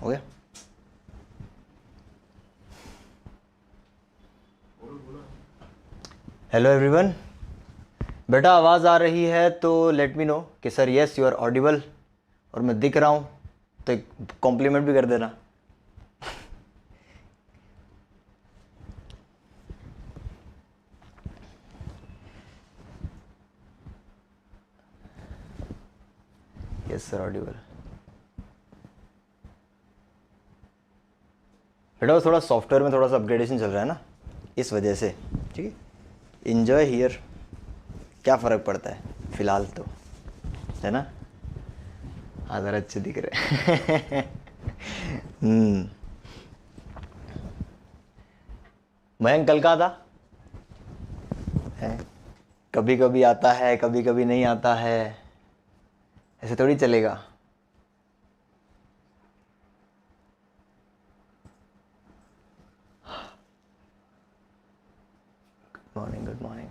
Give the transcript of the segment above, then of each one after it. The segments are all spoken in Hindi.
हो गया? हेलो एवरीवन, बेटा आवाज़ आ रही है तो लेट मी नो कि sir yes you are audible और मैं दिख रहा हूँ, तो एक कॉम्प्लीमेंट भी कर देना। Yes sir Audible. बेटा वो थोड़ा सॉफ्टवेयर में थोड़ा सा अपग्रेडेशन चल रहा है ना, इस वजह से। ठीक है, इंजॉय हियर, क्या फ़र्क पड़ता है फ़िलहाल तो, है ना। आधार अच्छे दिख रहे मयंक कल का था है? कभी कभी आता है, कभी कभी नहीं आता है, ऐसे थोड़ी चलेगा। Morning, good morning.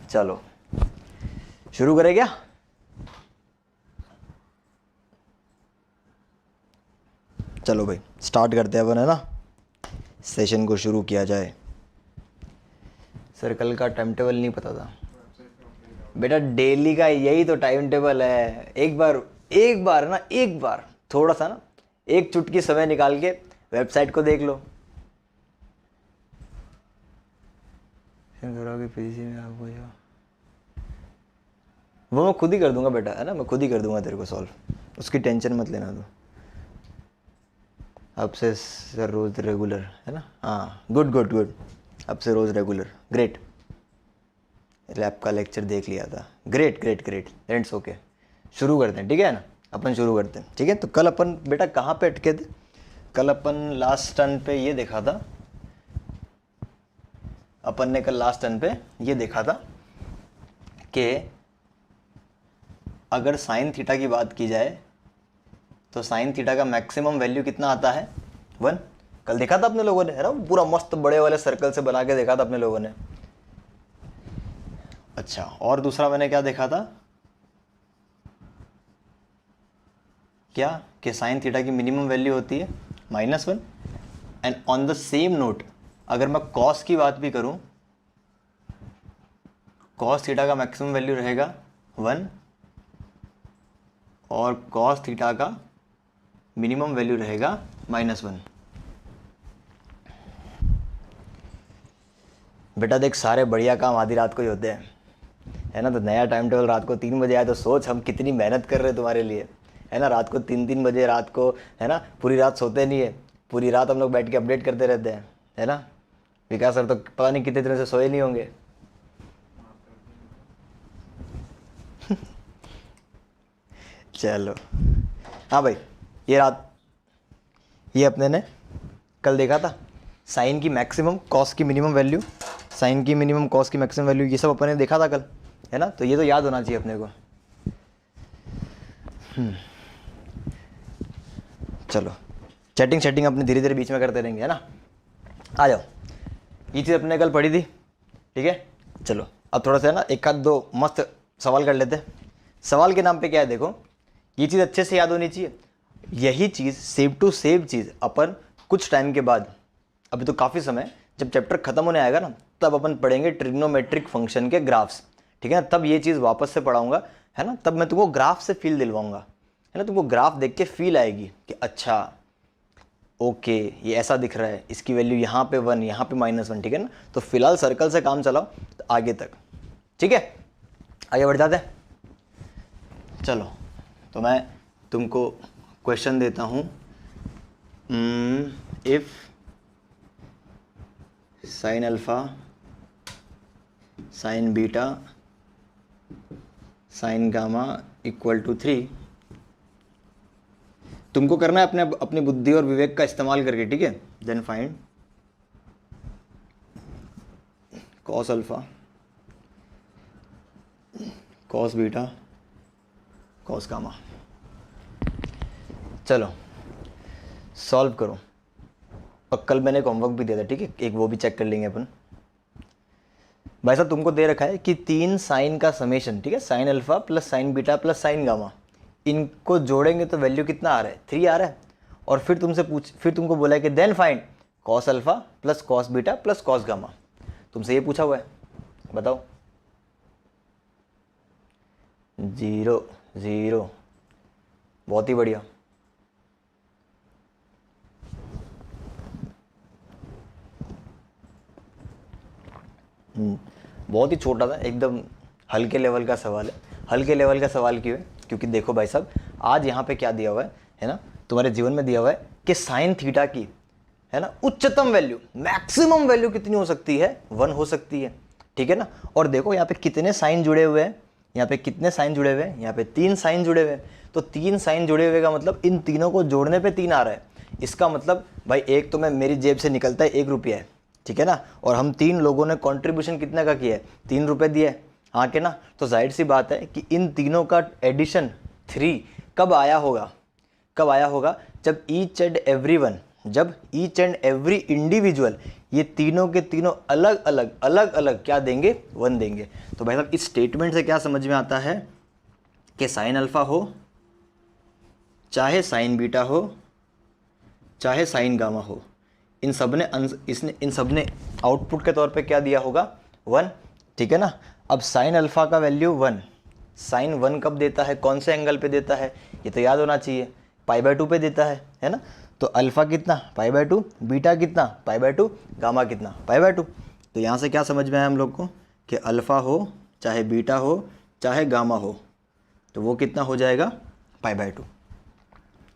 चलो शुरू करें क्या? चलो भाई स्टार्ट करते हैं अपन, है ना, सेशन को शुरू किया जाए। सर कल का टाइम टेबल नहीं पता था बेटा, डेली का यही तो टाइम टेबल है। एक बार ना, एक बार थोड़ा सा ना, एक चुटकी समय निकाल के वेबसाइट को देख लो। पीसी में आपको वो मैं खुद ही कर दूंगा बेटा, है ना, मैं खुद ही कर दूंगा तेरे को सॉल्व, उसकी टेंशन मत लेना तू। अब से सर रोज़ रेगुलर, है ना। हाँ गुड गुड गुड, अब से रोज़ रेगुलर, ग्रेट। लैब का लेक्चर देख लिया था, great great great, it's okay. शुरू करते हैं, ठीक है ना, अपन शुरू करते हैं। ठीक है, तो कल अपन बेटा कहाँ पे अटके थे? कल अपन लास्ट टर्न पे ये देखा था, अपन ने कल लास्ट टर्न पे ये देखा था कि अगर साइन थीटा की बात की जाए तो साइन थीटा का मैक्सिमम वैल्यू कितना आता है? 1। कल देखा था अपने लोगों ने, है ना, पूरा मस्त बड़े वाले सर्कल से बना के देखा था अपने लोगों ने। अच्छा, और दूसरा मैंने क्या देखा था, क्या कि साइन थीटा की मिनिमम वैल्यू होती है -1। And on the same note अगर मैं कॉस की बात भी करूं, कॉस थीटा का मैक्सिमम वैल्यू रहेगा 1 और कॉस थीटा का मिनिमम वैल्यू रहेगा -1। बेटा देख, सारे बढ़िया काम आधी रात को ही होते हैं, है ना। तो नया टाइम टेबल रात को 3 बजे आया तो सोच हम कितनी मेहनत कर रहे हैं तुम्हारे लिए, है ना। रात को 3 बजे रात को, है ना, पूरी रात सोते नहीं है, पूरी रात हम लोग बैठ के अपडेट करते रहते हैं, है ना। विकास सर तो पता नहीं कितने दिनों से सोए नहीं होंगे चलो हाँ भाई, ये अपने ने कल देखा था, साइन की मैक्सिमम कॉस की मिनिमम वैल्यू, साइन की मिनिमम कॉस की मैक्सिमम वैल्यू, ये सब अपने ने देखा था कल, है ना। तो ये तो याद होना चाहिए अपने को। चलो चैटिंग अपने धीरे धीरे बीच में करते रहेंगे, है ना। आ जाओ, ये चीज़ अपने कल पढ़ी थी, ठीक है। चलो अब थोड़ा सा, है ना, एक आध दो मस्त सवाल कर लेते हैं। सवाल के नाम पे क्या है देखो, ये चीज़ अच्छे से याद होनी चाहिए। यही चीज़ सेम टू सेम चीज़ अपन कुछ टाइम के बाद, अभी तो काफ़ी समय, जब चैप्टर खत्म होने आएगा ना, तब अपन पढ़ेंगे ट्रिग्नोमेट्रिक फंक्शन के ग्राफ्स, ठीक है ना। तब ये चीज़ वापस से पढ़ाऊंगा, है ना। तब मैं तुमको ग्राफ से फील दिलवाऊंगा, है ना। तुमको ग्राफ देख के फील आएगी कि अच्छा ओके ये ऐसा दिख रहा है, इसकी वैल्यू यहाँ पे 1, यहाँ पे -1, ठीक है ना। तो फिलहाल सर्कल से काम चलाओ तो आगे तक, ठीक है। आगे बढ़ जाते हैं। चलो तो मैं तुमको क्वेश्चन देता हूँ। If sine alpha, sine beta, sine gamma equal to 3, तुमको करना है अपने अपनी बुद्धि और विवेक का इस्तेमाल करके, ठीक है। Then find cos alpha, cos beta, cos gamma. चलो सॉल्व करो। और कल मैंने एक होमवर्क भी दिया था, ठीक है, एक वो भी चेक कर लेंगे अपन। भाई साहब तुमको दे रखा है कि 3 साइन का समेशन, ठीक है, sine alpha plus sign beta plus sign gamma, इनको जोड़ेंगे तो वैल्यू कितना आ रहा है, 3 आ रहा है। और फिर फिर तुमको बोला है कि then find cos alpha plus cos beta plus cos gamma. तुमसे ये पूछा हुआ है, बताओ। 0 0, बहुत ही बढ़िया। बहुत ही छोटा था, एकदम हल्के लेवल का सवाल है। हल्के लेवल का सवाल क्यों है? क्योंकि देखो भाई साहब, आज यहाँ पे क्या दिया हुआ है ना, तुम्हारे जीवन में दिया हुआ है कि साइन थीटा की, है ना, उच्चतम वैल्यू, मैक्सिमम वैल्यू कितनी हो सकती है, 1 हो सकती है, ठीक है ना। और देखो यहाँ पे कितने साइन जुड़े हुए हैं, यहाँ पे कितने साइन जुड़े हुए हैं, यहाँ पे 3 साइन जुड़े हुए हैं। तो 3 साइन जुड़े हुए का मतलब इन तीनों को जोड़ने पे 3 आ रहा है। इसका मतलब भाई एक तो मैं मेरी जेब से निकलता है 1 रुपया है, ठीक है ना, और हम 3 लोगों ने कंट्रीब्यूशन कितने का किया है, 3 रुपये दिए, हाँ के ना। तो जाहिर सी बात है कि इन तीनों का एडिशन 3 कब आया होगा, कब आया होगा, जब ईच एंड एवरी इंडिविजुअल, ये तीनों के तीनों अलग अलग क्या देंगे, 1 देंगे। तो भाई साहब इस स्टेटमेंट से क्या समझ में आता है कि साइन अल्फा हो चाहे साइन बीटा हो चाहे साइन गामा हो, इन सब ने आउटपुट के तौर पे क्या दिया होगा, 1, ठीक है ना। अब साइन अल्फा का वैल्यू 1, साइन 1 कब देता है, कौन से एंगल पे देता है, ये तो याद होना चाहिए, π/2 पे देता है ना। तो अल्फा कितना, π/2, बीटा कितना, π/2, गामा कितना, π/2। तो यहाँ से क्या समझ में आया हम लोग को कि अल्फ़ा हो चाहे बीटा हो चाहे गामा हो, तो वो कितना हो जाएगा, π/2,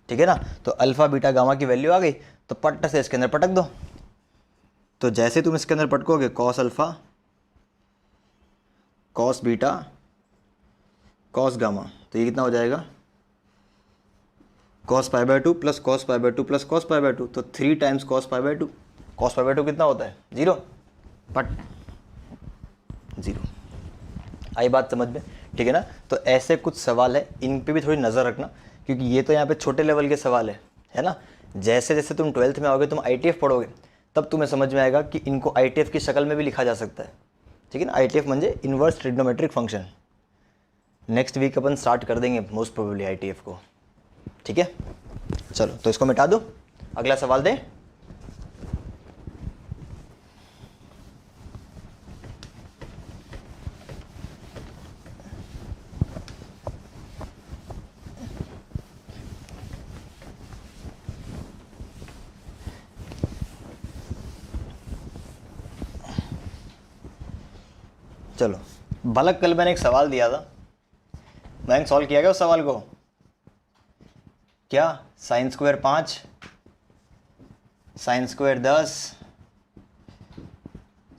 ठीक है ना। तो अल्फ़ा बीटा गामा की वैल्यू आ गई, तो पट से इसके अंदर पटक दो। तो जैसे तुम इसके अंदर पटकोगे cos alpha cos beta cos gamma, तो ये कितना हो जाएगा, cos π/2 plus cos π/2 plus cos π/2, तो 3 टाइम्स कॉस π/2। कॉस π/2 कितना होता है, 0, पट 0। आई बात समझ में, ठीक है ना। तो ऐसे कुछ सवाल है, इन पे भी थोड़ी नज़र रखना, क्योंकि ये तो यहाँ पे छोटे लेवल के सवाल है ना। जैसे जैसे तुम 12th में आओगे, तुम ITF पढ़ोगे, तब तुम्हें समझ में आएगा कि इनको ITF की शक्ल में भी लिखा जा सकता है, ठीक है ना। ITF म्हणजे inverse trigonometric function. Next week अपन स्टार्ट कर देंगे मोस्ट प्रोबेबली ITF को, ठीक है। चलो तो इसको मिटा दो, अगला सवाल दें। चलो बालक, कल मैंने एक सवाल दिया था, मैंने सॉल्व किया क्या उस सवाल को, क्या sine square 5, sine square 10,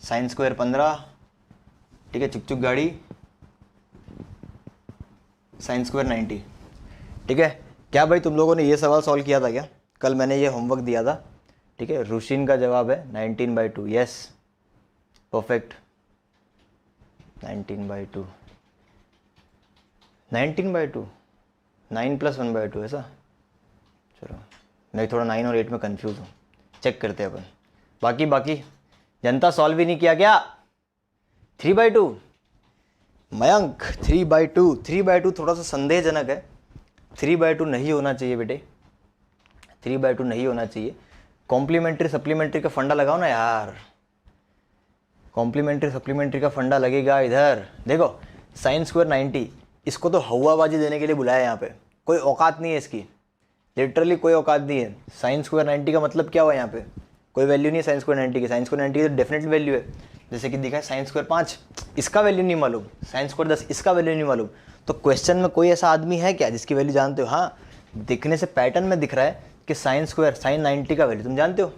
sine square 15, ठीक है, चुक चुक गाड़ी, साइन स्क्वायर 90, ठीक है। क्या भाई तुम लोगों ने ये सवाल सॉल्व किया था क्या, कल मैंने ये होमवर्क दिया था, ठीक है। रुशिन का जवाब है 19/2, यस परफेक्ट, 19/2, 19/2, 9 + 1/2 ऐसा। चलो मैं थोड़ा 9 और 8 में कंफ्यूज हूँ, चेक करते हैं अपन। बाकी जनता सॉल्व भी नहीं किया क्या, 3/2, मयंक 3/2, 3/2 थोड़ा सा संदेहजनक है, 3/2 नहीं होना चाहिए बेटे, 3/2 नहीं होना चाहिए। कॉम्प्लीमेंट्री सप्लीमेंट्री का फंडा लगाओ ना यार, कॉम्प्लीमेंट्री सप्लीमेंट्री का फंडा लगेगा इधर। देखो साइन स्क्वायर 90, इसको तो हवाबाजी देने के लिए बुलाया यहाँ पे, कोई औकात नहीं है इसकी, लिटरली कोई औकात नहीं है। साइन स्क्वायर 90 का मतलब क्या हुआ यहाँ पे, कोई वैल्यू नहीं है साइन स्क्वायर 90 की। साइन स्क्वायर 90 की तो डेफिनेटली वैल्यू है, जैसे कि दिखा है साइन स्क्वायर 5, इसका वैल्यू नहीं मालूम, साइन स्क्वायर 10, इसका वैल्यू नहीं मालूम। तो क्वेश्चन में कोई ऐसा आदमी है क्या जिसकी वैल्यू जानते हो? हाँ, दिखने से पैटर्न में दिख रहा है कि साइन स्क्वायर साइन 90 का वैल्यू तुम जानते हो,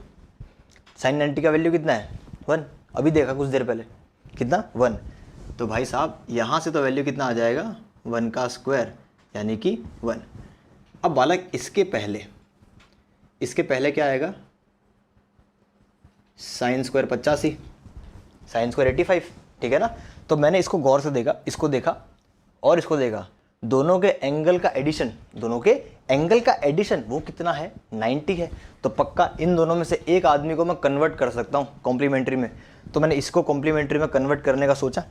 साइन 90 का वैल्यू कितना है, 1, अभी देखा कुछ देर पहले, कितना 1। तो भाई साहब यहाँ से तो वैल्यू कितना आ जाएगा, 1 का स्क्वायर यानी कि 1। अब बालक इसके पहले क्या आएगा, साइन स्क्वायर 85, साइन स्क्वायर 85, ठीक है ना। तो मैंने इसको गौर से देखा, इसको देखा और इसको देखा, दोनों के एंगल का एडिशन वो कितना है, 90 है। तो पक्का इन दोनों में से एक आदमी को मैं कन्वर्ट कर सकता हूँ कॉम्प्लीमेंट्री में। तो मैंने इसको कॉम्प्लीमेंट्री में कन्वर्ट करने का सोचा,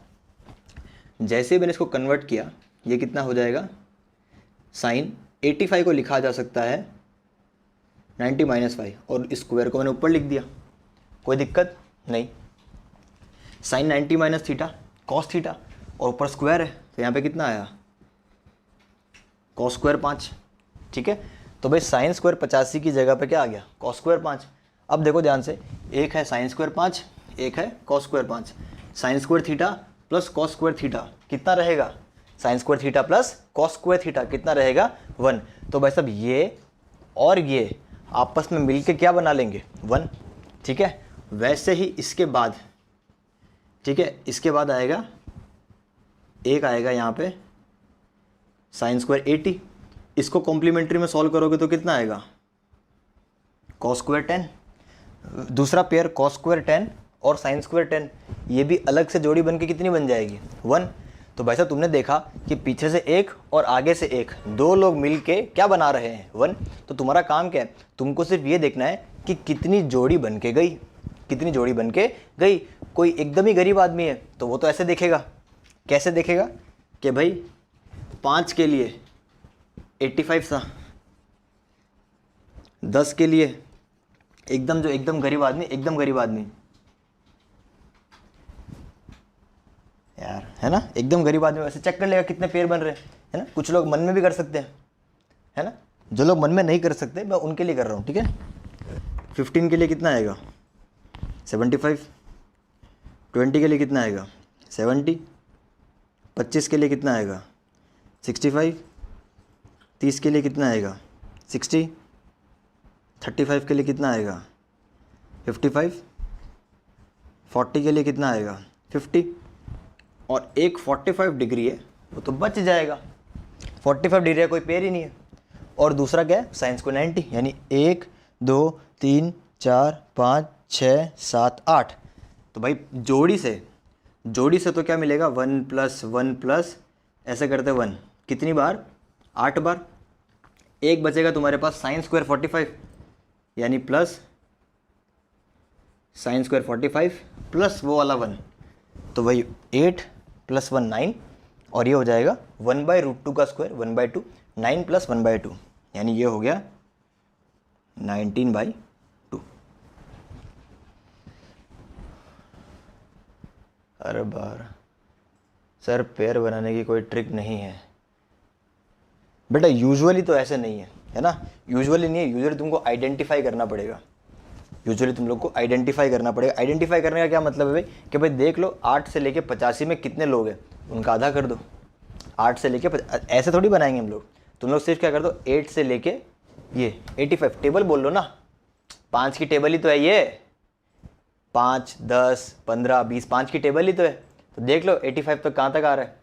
जैसे ही मैंने इसको कन्वर्ट किया, ये कितना हो जाएगा, साइन 85 को लिखा जा सकता है 90 माइनस 5 और स्क्वायर को मैंने ऊपर लिख दिया, कोई दिक्कत नहीं। Sine 90 minus theta cos theta और ऊपर स्क्वायर है, तो यहाँ पे कितना आया कॉस स्क्वायर 5, ठीक है। तो भाई साइन स्क्वायर 85 की जगह पे क्या आ गया कॉस स्क्वायर 5। अब देखो ध्यान से, एक है साइन स्क्वायर 5, एक है cos square 5। Sine square theta plus cos square theta कितना रहेगा, sine square theta plus cos square theta कितना रहेगा 1। तो भाई साहब ये और ये आपस में मिलके क्या बना लेंगे 1, ठीक है। वैसे ही इसके बाद, ठीक है, इसके बाद आएगा एक आएगा यहाँ पे साइन स्क्वायर 80, इसको कॉम्प्लीमेंट्री में सॉल्व करोगे तो कितना आएगा कॉस स्क्वायर 10। दूसरा पेयर कॉस स्क्वायर 10 और साइन स्क्वायर 10, ये भी अलग से जोड़ी बन के कितनी बन जाएगी 1। तो भाई साहब तुमने देखा कि पीछे से एक और आगे से एक, दो लोग मिल के क्या बना रहे हैं 1। तो तुम्हारा काम क्या है, तुमको सिर्फ ये देखना है कि कितनी जोड़ी बन के गई, कितनी जोड़ी बन के गई। कोई एकदम ही गरीब आदमी है तो वो तो ऐसे देखेगा, कैसे देखेगा कि भाई 5 के लिए 85 था, 10 के लिए एकदम जो एकदम गरीब आदमी, एकदम गरीब आदमी यार, है ना, एकदम गरीब आदमी वैसे चेक कर लेगा कितने पेयर बन रहे हैं, है ना। कुछ लोग मन में भी कर सकते हैं, है ना। जो लोग मन में नहीं कर सकते मैं उनके लिए कर रहा हूँ, ठीक है। 15 के लिए कितना आएगा 75, 20 के लिए कितना आएगा 70, 25 के लिए कितना आएगा 65, 30 के लिए कितना आएगा 60, 35 के लिए कितना आएगा 55, 40 के लिए कितना आएगा 50, और एक 45 डिग्री है वो तो बच जाएगा। 45 डिग्री है, कोई पेयर ही नहीं है। और दूसरा क्या है साइन स्क्वायर 90, यानी 1 2 3 4 5 6 7 8। तो भाई जोड़ी से तो क्या मिलेगा 1 प्लस 1 प्लस ऐसे करते 1, कितनी बार 8 बार। एक बचेगा तुम्हारे पास साइन स्क्वायर 45, यानी प्लस साइन स्क्वायर 45 प्लस वो वाला 1, तो भाई 8 प्लस 1 9, और ये हो जाएगा 1/√2 का स्क्वायर 1/2, 9 प्लस 1/2, यानी ये हो गया 19/2। अरे बार सर पेयर बनाने की कोई ट्रिक नहीं है बेटा, यूजुअली तो ऐसे नहीं है ना। यूजुअली नहीं है, यूजुअली तुमको आइडेंटिफाई करना पड़ेगा, यूजुअली तुम लोग को आइडेंटिफाई करना पड़ेगा। आइडेंटिफाई करने का क्या मतलब है भाई कि भाई देख लो 8 से लेके 85 में कितने लोग हैं, उनका आधा कर दो। 8 से लेके ऐसे थोड़ी बनाएंगे हम लोग, तुम लोग सिर्फ क्या कर दो 8 से लेके ये 85 टेबल बोल लो ना, 5 की टेबल ही तो है ये, 5 10 15 20 5 की टेबल ही तो है। तो देख लो 85 तक कहाँ तक आ रहा है,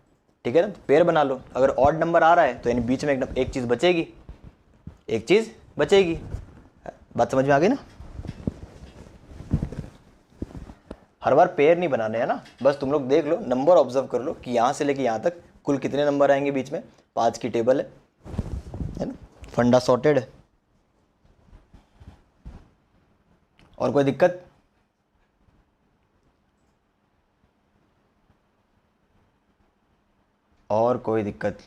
ठीक है ना। तो पेयर बना लो, अगर ऑड नंबर आ रहा है तो यानी बीच में एकदम एक चीज़ बचेगी, एक चीज़ बचेगी। बात समझ में आ गई ना। हर बार पेयर नहीं बनाने हैं ना, बस तुम लोग देख लो, नंबर ऑब्जर्व कर लो कि यहाँ से लेके यहाँ तक कुल कितने नंबर आएंगे बीच में। 5 की टेबल है ना, फंडा सॉर्टेड है। और कोई दिक्कत? और कोई दिक्कत?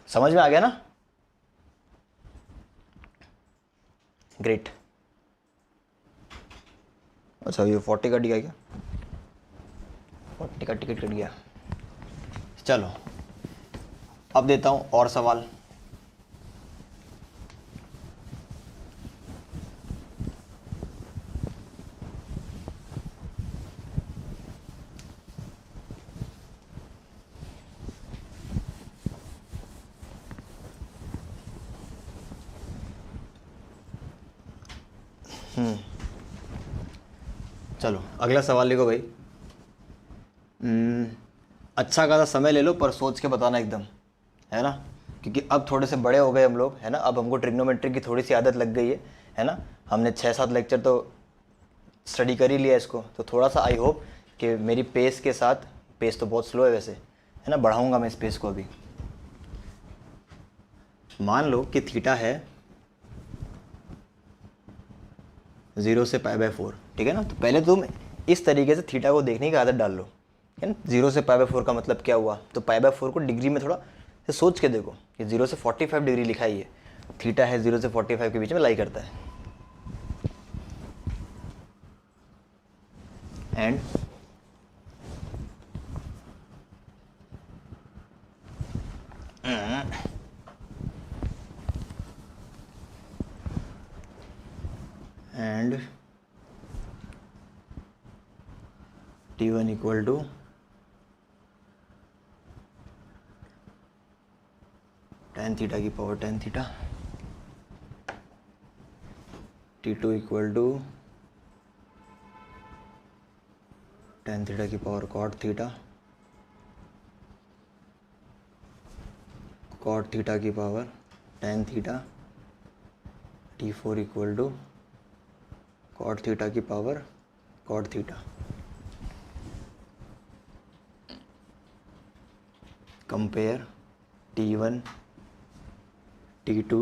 समझ में आ गया ना? ग्रेट। अच्छा ये 40 कट गया क्या? 40 का टिकट कट गया। चलो अब देता हूं और सवाल। चलो अगला सवाल लिखो भाई। अच्छा खासा समय ले लो पर सोच के बताना एकदम, है ना, क्योंकि अब थोड़े से बड़े हो गए हम लोग, है ना। अब हमको ट्रिग्नोमेट्री की थोड़ी सी आदत लग गई है ना। हमने 6-7 लेक्चर तो स्टडी कर ही लिया इसको, तो थोड़ा सा आई होप कि मेरी पेस के साथ, पेस तो बहुत स्लो है वैसे, है ना, बढ़ाऊंगा मैं इस पेस को अभी। मान लो कि थीटा है 0 से π/4, ठीक है ना। तो पहले तुम इस तरीके से थीटा को देखने की आदत डाल लो है। 0 से π/4 का मतलब क्या हुआ, तो π/4 को डिग्री में थोड़ा से सोच के देखो कि 0 से 45 डिग्री लिखा ही है, थीटा है 0 से 45 के बीच में लाई करता है। And T1 equal to tan theta की power tan theta, T2 equal to tan theta की power cot theta, cot theta की power tan theta, T4 equal to cot theta की power cot theta. Compare T1, T2,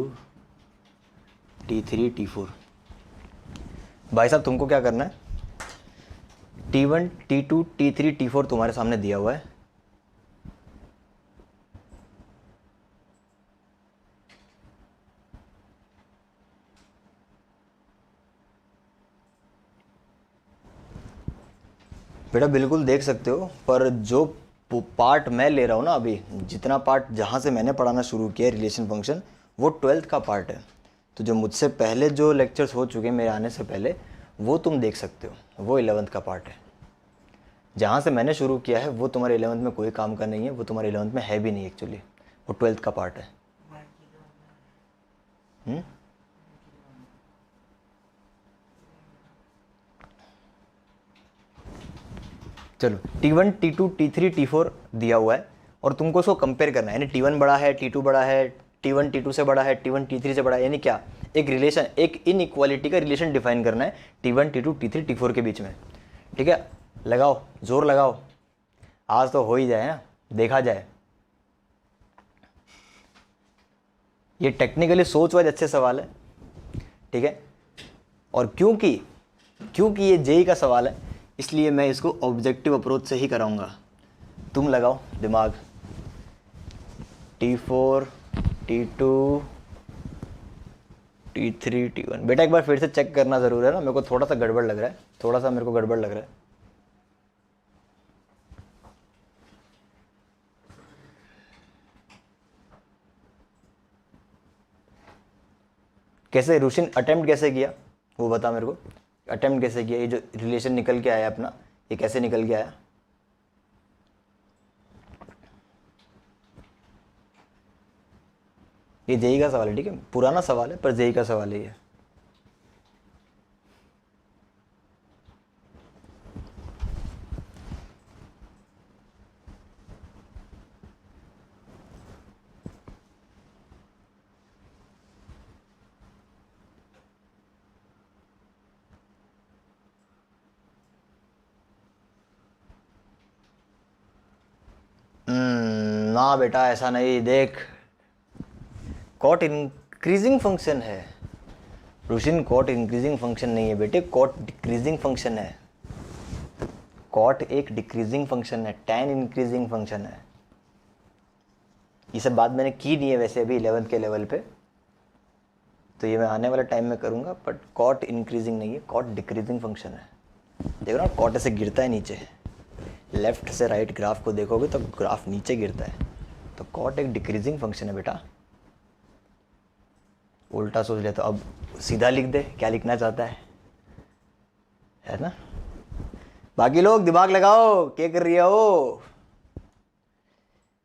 T3, T4। भाई साहब तुमको क्या करना है, T1, T2, T3, T4 तुम्हारे सामने दिया हुआ है। बेटा बिल्कुल देख सकते हो, पर जो पार्ट मैं ले रहा हूँ ना अभी, जितना पार्ट जहाँ से मैंने पढ़ाना शुरू किया रिलेशन फंक्शन, वो 12th का पार्ट है। तो जो मुझसे पहले जो लेक्चर्स हो चुके हैं मेरे आने से पहले, वो तुम देख सकते हो, वो 11th का पार्ट है। जहाँ से मैंने शुरू किया है वो तुम्हारे 11th में कोई काम का नहीं है, वो तुम्हारे 11th में है भी नहीं एक्चुअली, वो 12th का पार्ट है। चलो T1, T2, T3, T4 दिया हुआ है और तुमको उसको कंपेयर करना है, यानी T1 बड़ा है, T2 बड़ा है, T1 T2 से बड़ा है, T1 T3 से बड़ा है, यानी क्या, एक रिलेशन, एक इनइक्वालिटी का रिलेशन डिफाइन करना है T1, T2, T3, T4 के बीच में। ठीक है, लगाओ, जोर लगाओ, आज तो हो ही जाए ना, देखा जाए। ये टेक्निकली सोच वाइज अच्छे सवाल है, ठीक है, और क्योंकि ये जेई का सवाल है, इसलिए मैं इसको ऑब्जेक्टिव अप्रोच से ही कराऊंगा। तुम लगाओ दिमाग, T4, T2, T3, T1। बेटा एक बार फिर से चेक करना ज़रूर है ना, मेरे को थोड़ा सा गड़बड़ लग रहा है, थोड़ा सा मेरे को गड़बड़ लग रहा है। कैसे रुशिन अटेम्प्ट कैसे किया वो बता मेरे को, अटेम्प्ट कैसे किया, ये जो रिलेशन निकल के आया अपना, ये कैसे निकल के आया। ये जेई का सवाल है, ठीक है, पुराना सवाल है पर जेई का सवाल है ये। ना बेटा ऐसा नहीं, देख कॉट इंक्रीजिंग फंक्शन है रुशिन, कॉट इंक्रीजिंग फंक्शन नहीं है बेटे, कॉट डिक्रीजिंग फंक्शन है। कॉट एक डिक्रीजिंग फंक्शन है, टैन इंक्रीजिंग फंक्शन है। ये सब बात मैंने की नहीं है वैसे अभी 11th के लेवल पे, तो ये मैं आने वाले टाइम में करूँगा, बट कॉट इंक्रीजिंग नहीं है, कॉट डिक्रीजिंग फंक्शन है। देखो ना, कॉट ऐसे गिरता है नीचे, लेफ्ट से राइट ग्राफ को देखोगे तो ग्राफ नीचे गिरता है, तो कॉट एक डिक्रीजिंग फंक्शन है बेटा। उल्टा सोच ले तो अब सीधा लिख दे क्या लिखना चाहता है ना। बाकी लोग दिमाग लगाओ, क्या कर रही हो,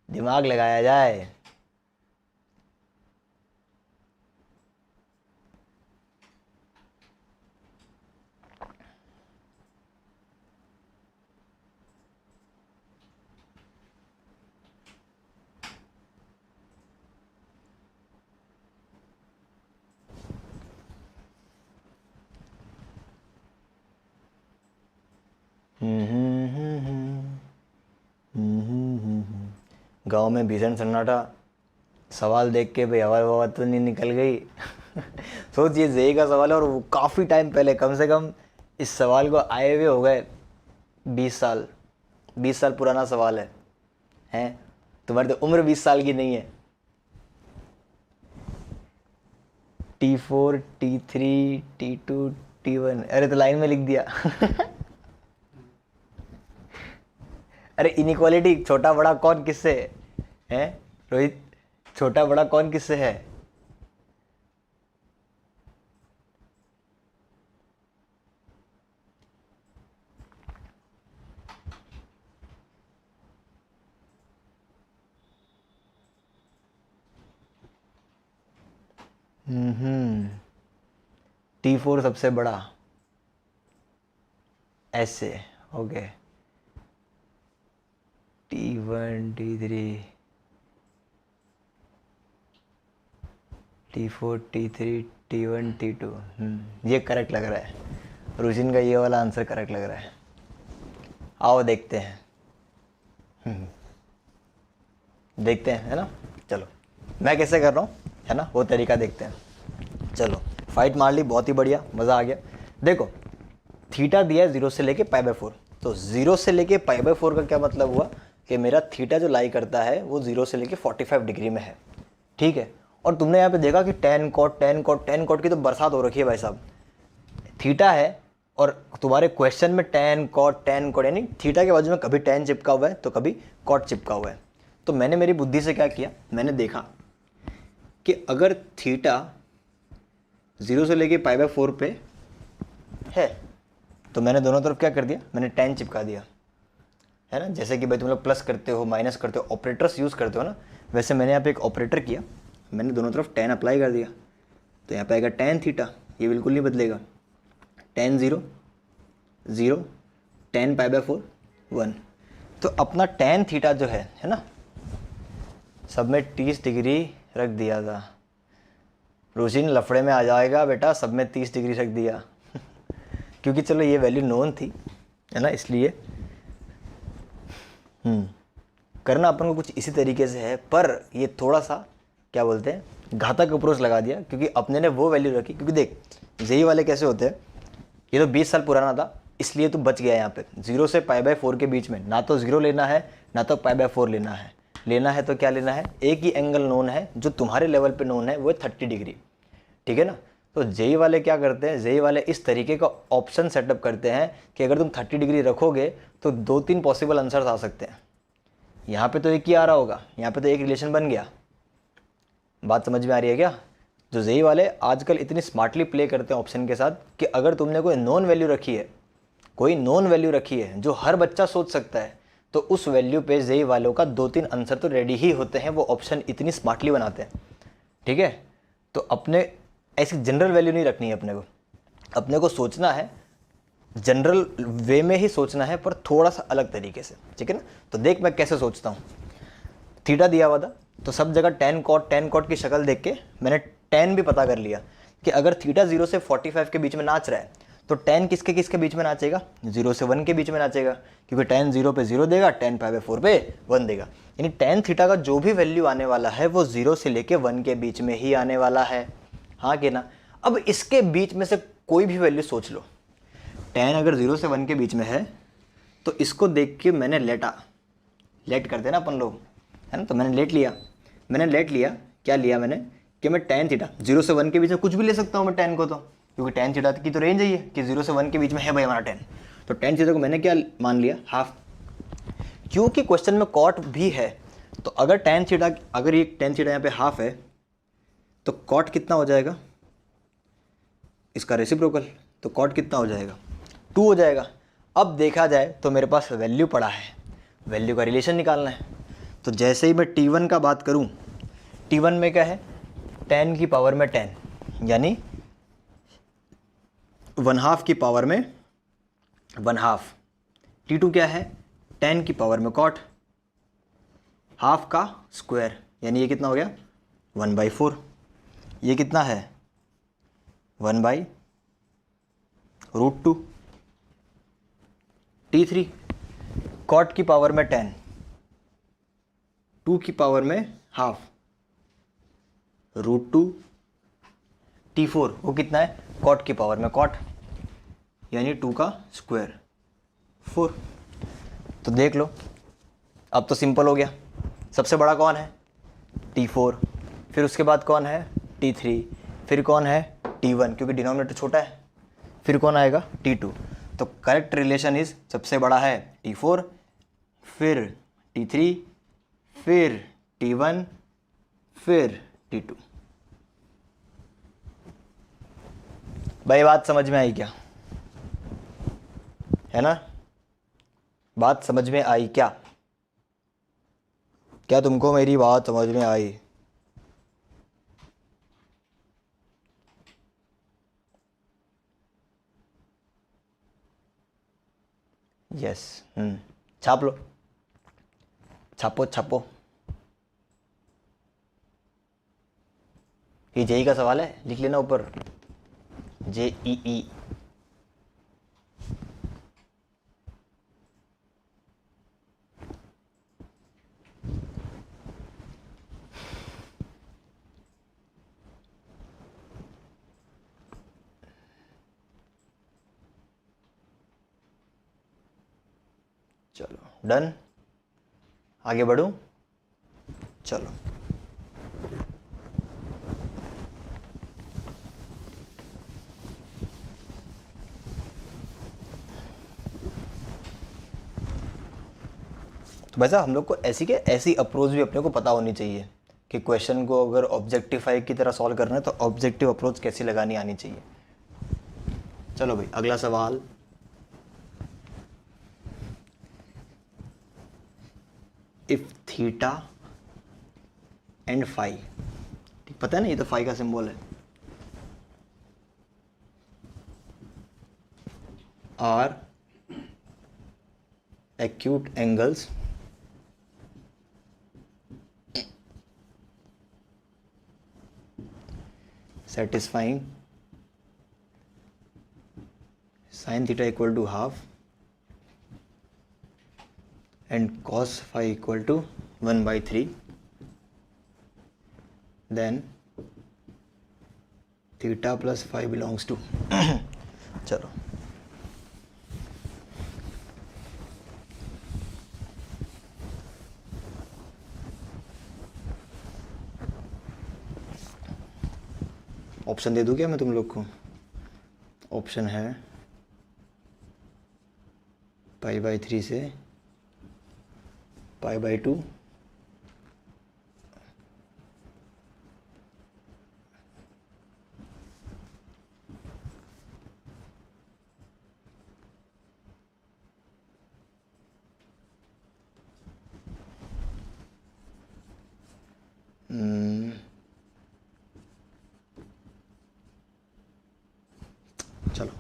दिमाग लगाया जाए। गांव में भीषण सन्नाटा, सवाल देख के भाई हवा हवा तो नहीं निकल गई। सोचिए जेई का सवाल है और वो काफ़ी टाइम पहले, कम से कम इस सवाल को आए हुए हो गए 20 साल, 20 साल पुराना सवाल है, हैं? तुम्हारी तो उम्र 20 साल की नहीं है। T4 T3 T2 T1, अरे तो लाइन में लिख दिया। अरे इनइक्वालिटी छोटा बड़ा कौन किससे है रोहित? छोटा बड़ा कौन किससे है? T4 सबसे बड़ा, ऐसे, okay. T1 T3 T4 T3 T1 T2, ये करेक्ट लग रहा है। रुचिन का ये वाला आंसर करेक्ट लग रहा है। आओ देखते हैं, देखते हैं, है ना। चलो मैं कैसे कर रहा हूँ, है ना, वो तरीका देखते हैं। चलो फाइट मार ली, बहुत ही बढ़िया, मज़ा आ गया। देखो थीटा दिया है 0 से लेके π/4, तो 0 से लेके π/4 का क्या मतलब हुआ कि मेरा थीटा जो लाई करता है वो 0 से लेके 45 डिग्री में है, ठीक है। और तुमने यहाँ पे देखा कि tan cot की तो बरसात हो रखी है भाई साहब। थीटा है और तुम्हारे क्वेश्चन में tan cot यानी थीटा के बाजू में कभी tan चिपका हुआ है तो कभी cot चिपका हुआ है। तो मैंने मेरी बुद्धि से क्या किया, मैंने देखा कि अगर थीटा 0 से लेके π/4 पे है तो मैंने दोनों तरफ क्या कर दिया, मैंने tan चिपका दिया, है ना। जैसे कि भाई तुम लोग प्लस करते हो, माइनस करते हो, ऑपरेटर्स यूज़ करते हो ना, वैसे मैंने यहाँ पे एक ऑपरेटर किया, मैंने दोनों तरफ tan अप्लाई कर दिया। तो यहाँ पे आएगा tan थीटा, ये बिल्कुल नहीं बदलेगा। tan 0 0, tan π/4 1। तो अपना tan थीटा जो है ना, सब में 30 डिग्री रख दिया था। रोशिन लफड़े में आ जाएगा बेटा, सब में 30 डिग्री रख दिया। क्योंकि चलो ये वैल्यू नोन थी, है ना, इसलिए करना अपन को कुछ इसी तरीके से है। पर ये थोड़ा सा क्या बोलते हैं, घातक अप्रोच लगा दिया, क्योंकि अपने ने वो वैल्यू रखी। क्योंकि देख जेई वाले कैसे होते हैं, ये तो 20 साल पुराना था, इसलिए तू बच गया यहाँ पे। 0 से π/4 के बीच में ना तो 0 लेना है ना तो π/4 लेना है। लेना है तो क्या लेना है, एक ही एंगल नोन है जो तुम्हारे लेवल पे नोन है, वो है 30 डिग्री, ठीक है ना। तो जेई वाले क्या करते हैं, जेई वाले इस तरीके का ऑप्शन सेटअप करते हैं कि अगर तुम 30 डिग्री रखोगे तो 2-3 पॉसिबल आंसर्स आ सकते हैं। यहाँ पे तो एक ही आ रहा होगा, यहाँ पे तो एक रिलेशन बन गया। बात समझ में आ रही है क्या? जो जेई वाले आजकल इतनी स्मार्टली प्ले करते हैं ऑप्शन के साथ कि अगर तुमने कोई नॉन वैल्यू रखी है, कोई नॉन वैल्यू रखी है जो हर बच्चा सोच सकता है, तो उस वैल्यू पे जेई वालों का 2-3 आंसर तो रेडी ही होते हैं। वो ऑप्शन इतनी स्मार्टली बनाते हैं, ठीक है। तो अपने ऐसी जनरल वैल्यू नहीं रखनी है, अपने को सोचना है जनरल वे में ही सोचना है, पर थोड़ा सा अलग तरीके से, ठीक है ना। तो देख मैं कैसे सोचता हूँ। थीटा दिया हुआ था तो सब जगह tan cot की शक्ल देख के मैंने tan भी पता कर लिया कि अगर थीटा 0 से 45 के बीच में नाच रहा है तो tan किसके किसके बीच में नाचेगा, 0 से 1 के बीच में नाचेगा। क्योंकि tan 0 पे 0 देगा, tan π/4 पे 1 देगा। यानी tan थीटा का जो भी वैल्यू आने वाला है वो 0 से लेके 1 के बीच में ही आने वाला है, हाँ कि ना। अब इसके बीच में से कोई भी वैल्यू सोच लो, tan अगर 0 से 1 के बीच में है तो इसको देख के मैंने लेट करते ना अपन लोग, है ना। तो मैंने लेट लिया, क्या लिया मैंने कि मैं tan थीटा 0 से 1 के बीच में कुछ भी ले सकता हूँ मैं tan को, तो क्योंकि tan थीटा की तो रेंज है ये कि 0 से 1 के बीच में है भाई हमारा tan। तो tan थीटा को मैंने क्या मान लिया, हाफ। क्योंकि क्वेश्चन में cot भी है, तो अगर tan थीटा, अगर ये tan थीटा यहाँ पे हाफ है तो cot कितना हो जाएगा, इसका रेसिप्रोकल, तो cot कितना हो जाएगा, 2 हो जाएगा। अब देखा जाए तो मेरे पास वैल्यू पड़ा है, वैल्यू का रिलेशन निकालना है। तो जैसे ही मैं T1 का बात करूं, T1 में क्या है, tan की पावर में 10, यानी 1/2 की पावर में 1/2। T2 क्या है, tan की पावर में cot, हाफ का स्क्वायर, यानी ये कितना हो गया 1/4। ये कितना है 1/√2। T3 cot की पावर में 10, 2 की पावर में हाफ, √2। T4 वो कितना है, cot की पावर में cot, यानी 2 का स्क्वायर 4। तो देख लो, अब तो सिंपल हो गया। सबसे बड़ा कौन है? T4, फिर उसके बाद कौन है? T3, फिर कौन है? T1 क्योंकि डिनोमिनेटर छोटा है, फिर कौन आएगा? T2। तो करेक्ट रिलेशन इज सबसे बड़ा है T4, फिर T3, फिर T1, फिर T2। भाई बात समझ में आई क्या? है ना? बात समझ में आई क्या? क्या तुमको मेरी बात समझ में आई? यस। छाप लो, छापो छापो। ये जेई का सवाल है, लिख लेना ऊपर, JEE। चलो डन, आगे बढ़ूं? चलो तो भाई साहब हम लोग को ऐसी अप्रोच भी अपने को पता होनी चाहिए कि क्वेश्चन को अगर ऑब्जेक्टिफाई की तरह सॉल्व करना है तो ऑब्जेक्टिव अप्रोच कैसी लगानी आनी चाहिए। चलो भाई अगला सवाल। इफ थीटा एंड फाई, पता है ना, ये तो फाई का सिंबल है, are acute angles satisfying sin theta equal to half and cos phi equal to 1/3, then theta plus phi belongs to चलो ऑप्शन दे दूं क्या मैं तुम लोग को? ऑप्शन है π/3 से π/2, चलो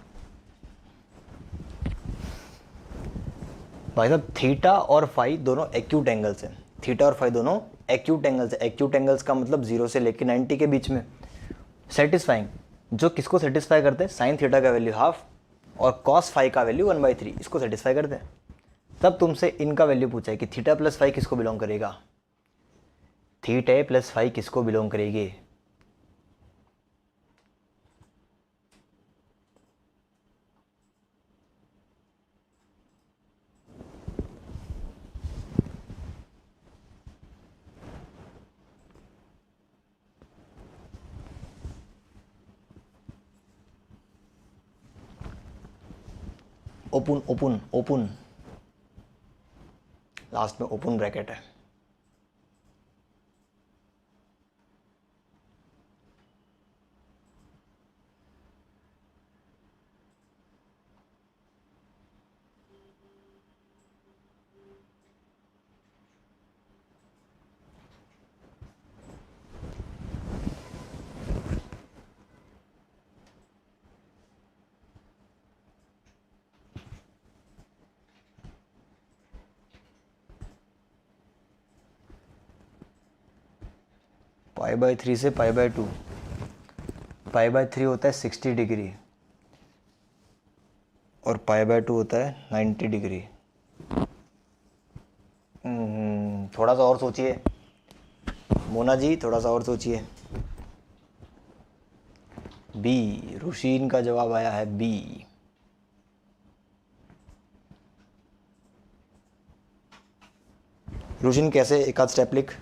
भाई साहब थीटा और फाई दोनों एक्यूट एंगल्स हैं। थीटा और फाई दोनों एक्यूट एंगल्स है। एक्यूट एंगल्स का मतलब 0 से लेकर 90 के बीच में। सेटिस्फाइंग, जो किसको सेटिस्फाई करते हैं? साइन थीटा का वैल्यू हाफ और कॉस फाई का वैल्यू 1/3, इसको सेटिस्फाई करते हैं। तब तुमसे इनका वैल्यू पूछा है कि थीटा प्लस फाई किसको बिलोंग करेगा? थीटा प्लस फाई किसको बिलोंग करेगी? ओपन ओपन ओपन, लास्ट में ओपन ब्रैकेट है। π/3 से π/2, π/3 होता है 60 डिग्री और π/2 होता है 90 डिग्री। थोड़ा सा और सोचिए मोना जी, थोड़ा सा और सोचिए। बी, रुशीन का जवाब आया है बी। रोशन कैसे, एक आध स्टेप लिख।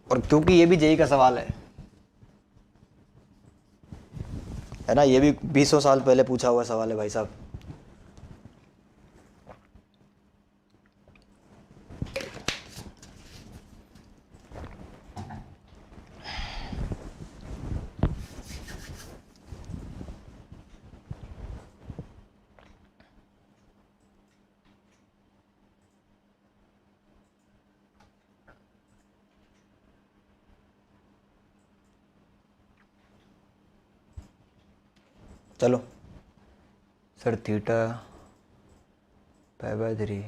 और क्योंकि ये भी जेई का सवाल है ना, ये भी 20 साल पहले पूछा हुआ सवाल है भाई साहब। चलो सर, थीटा π/3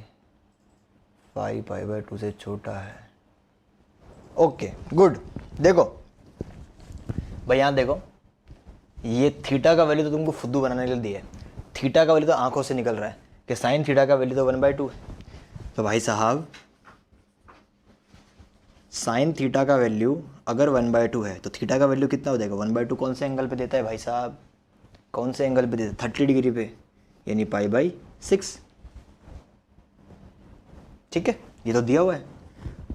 फाई π/2 से छोटा है। Okay good. देखो भाई यहाँ देखो, ये थीटा का वैल्यू तो तुमको फुद्दू बनाने के लिए दिया है। थीटा का वैल्यू तो आंखों से निकल रहा है कि साइन थीटा का वैल्यू तो 1/2 है। तो भाई साहब साइन थीटा का वैल्यू अगर 1/2 है तो थीटा का वैल्यू कितना हो जाएगा? 1/2 कौन से एंगल पे देता है भाई साहब? कौन से एंगल पे देता है? 30 डिग्री पे, यानी π/6। ठीक है, ये तो दिया हुआ है।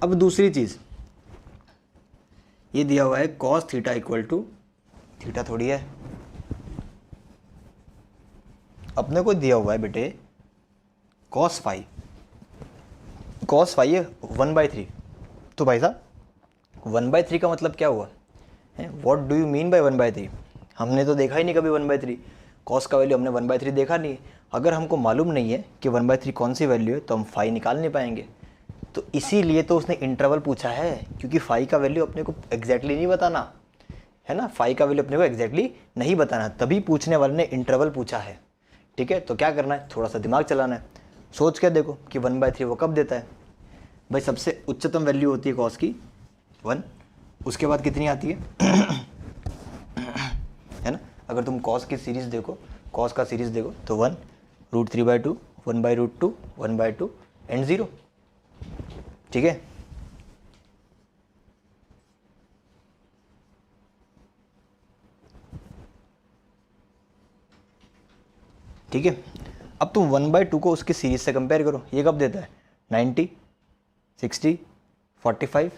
अब दूसरी चीज़, ये दिया हुआ है cos theta equal to, theta थोड़ी है, अपने को दिया हुआ है बेटे cos फाई। cos फाई है 1/3। तो भाई साहब 1/3 का मतलब क्या हुआ है? What do you mean by 1/3? हमने तो देखा ही नहीं कभी 1/3। cos का वैल्यू हमने 1/3 देखा नहीं। अगर हमको मालूम नहीं है कि 1/3 कौन सी वैल्यू है तो हम फाई निकाल नहीं पाएंगे। तो इसीलिए तो उसने इंटरवल पूछा है, क्योंकि फाई का वैल्यू अपने को एग्जैक्टली नहीं बताना है ना। फाई का वैल्यू अपने को एग्जैक्टली नहीं बताना, तभी पूछने वाले ने इंटरवल पूछा है। ठीक है, तो क्या करना है, थोड़ा सा दिमाग चलाना है। सोच के देखो कि 1/3 वो कब देता है भाई? सबसे उच्चतम वैल्यू होती है cos की 1, उसके बाद कितनी आती है है ना। अगर तुम cos की सीरीज़ देखो, cos का सीरीज़ देखो तो 1 √3/2, 1/√2, 1/2 एंड 0। ठीक है, ठीक है। अब तुम 1/2 को उसकी सीरीज से कंपेयर करो, ये कब देता है? 90, 60, 45,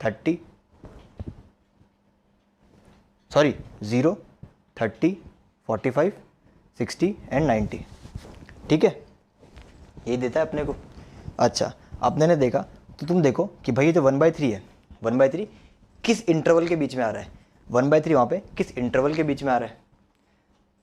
30, सॉरी 0, 30, 45, 60 एंड 90। ठीक है, ये देता है अपने को। अच्छा, आपने ने देखा तो तुम देखो कि भाई ये तो 1/3 है। 1/3 किस इंटरवल के बीच में आ रहा है? 1/3 वहाँ पे किस इंटरवल के बीच में आ रहा है?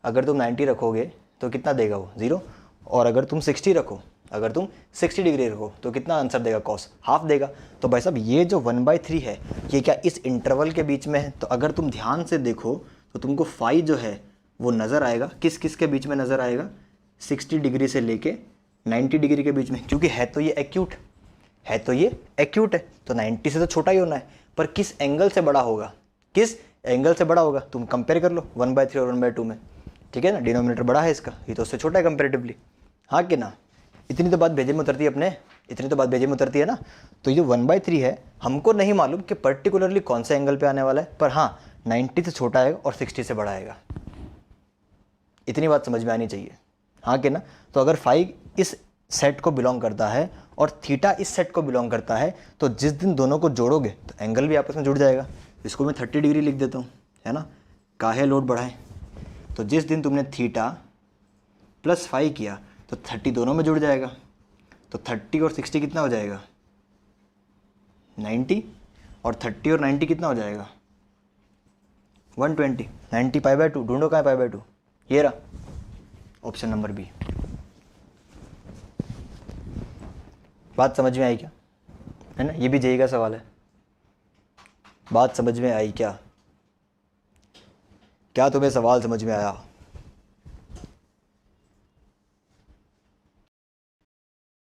अगर तुम 90 रखोगे तो कितना देगा वो? 0। और अगर तुम 60 रखो, अगर तुम 60 डिग्री रखो तो कितना आंसर देगा? cos हाफ देगा। तो भाई साहब ये जो 1/3 है ये क्या इस इंटरवल के बीच में है? तो अगर तुम ध्यान से देखो तो तुमको फाई जो है वो नज़र आएगा। किस किस के बीच में नज़र आएगा? 60 डिग्री से लेके 90 डिग्री के बीच में, क्योंकि है तो ये एक्यूट है, तो ये एक्यूट है, तो 90 से तो छोटा ही होना है। पर किस एंगल से बड़ा होगा? किस एंगल से बड़ा होगा? तुम कंपेयर कर लो 1/3 और 1/2 में। ठीक है ना, डिनोमिनेटर बड़ा है इसका, ये तो उससे छोटा है कंपेरेटिवली। हाँ कि ना? इतनी तो बात भेजे में उतरती है अपने, इतनी तो बात भेजे में उतरती है ना। तो ये 1/3 है, हमको नहीं मालूम कि पर्टिकुलरली कौन से एंगल पे आने वाला है, पर हाँ 90 से छोटा आएगा और 60 से बड़ा आएगा। इतनी बात समझ में आनी चाहिए। हाँ कि ना? तो अगर फाई इस सेट को बिलोंग करता है और थीटा इस सेट को बिलोंग करता है, तो जिस दिन दोनों को जोड़ोगे तो एंगल भी आपस में जुड़ जाएगा। इसको मैं 30 डिग्री लिख देता हूँ, है ना, काहे लोड बढ़ाएं। तो जिस दिन तुमने थीटा प्लस फाई किया तो 30 दोनों में जुड़ जाएगा। तो 30 और 60 कितना हो जाएगा? 90। और 30 और 90 कितना हो जाएगा? 120। 90 π/2, ढूंढो कहाँ है π/2? ये रहा, ऑप्शन नंबर बी। बात समझ में आई क्या? है ना, ये भी जेई का सवाल है। बात समझ में आई क्या? क्या तुम्हें सवाल समझ में आया?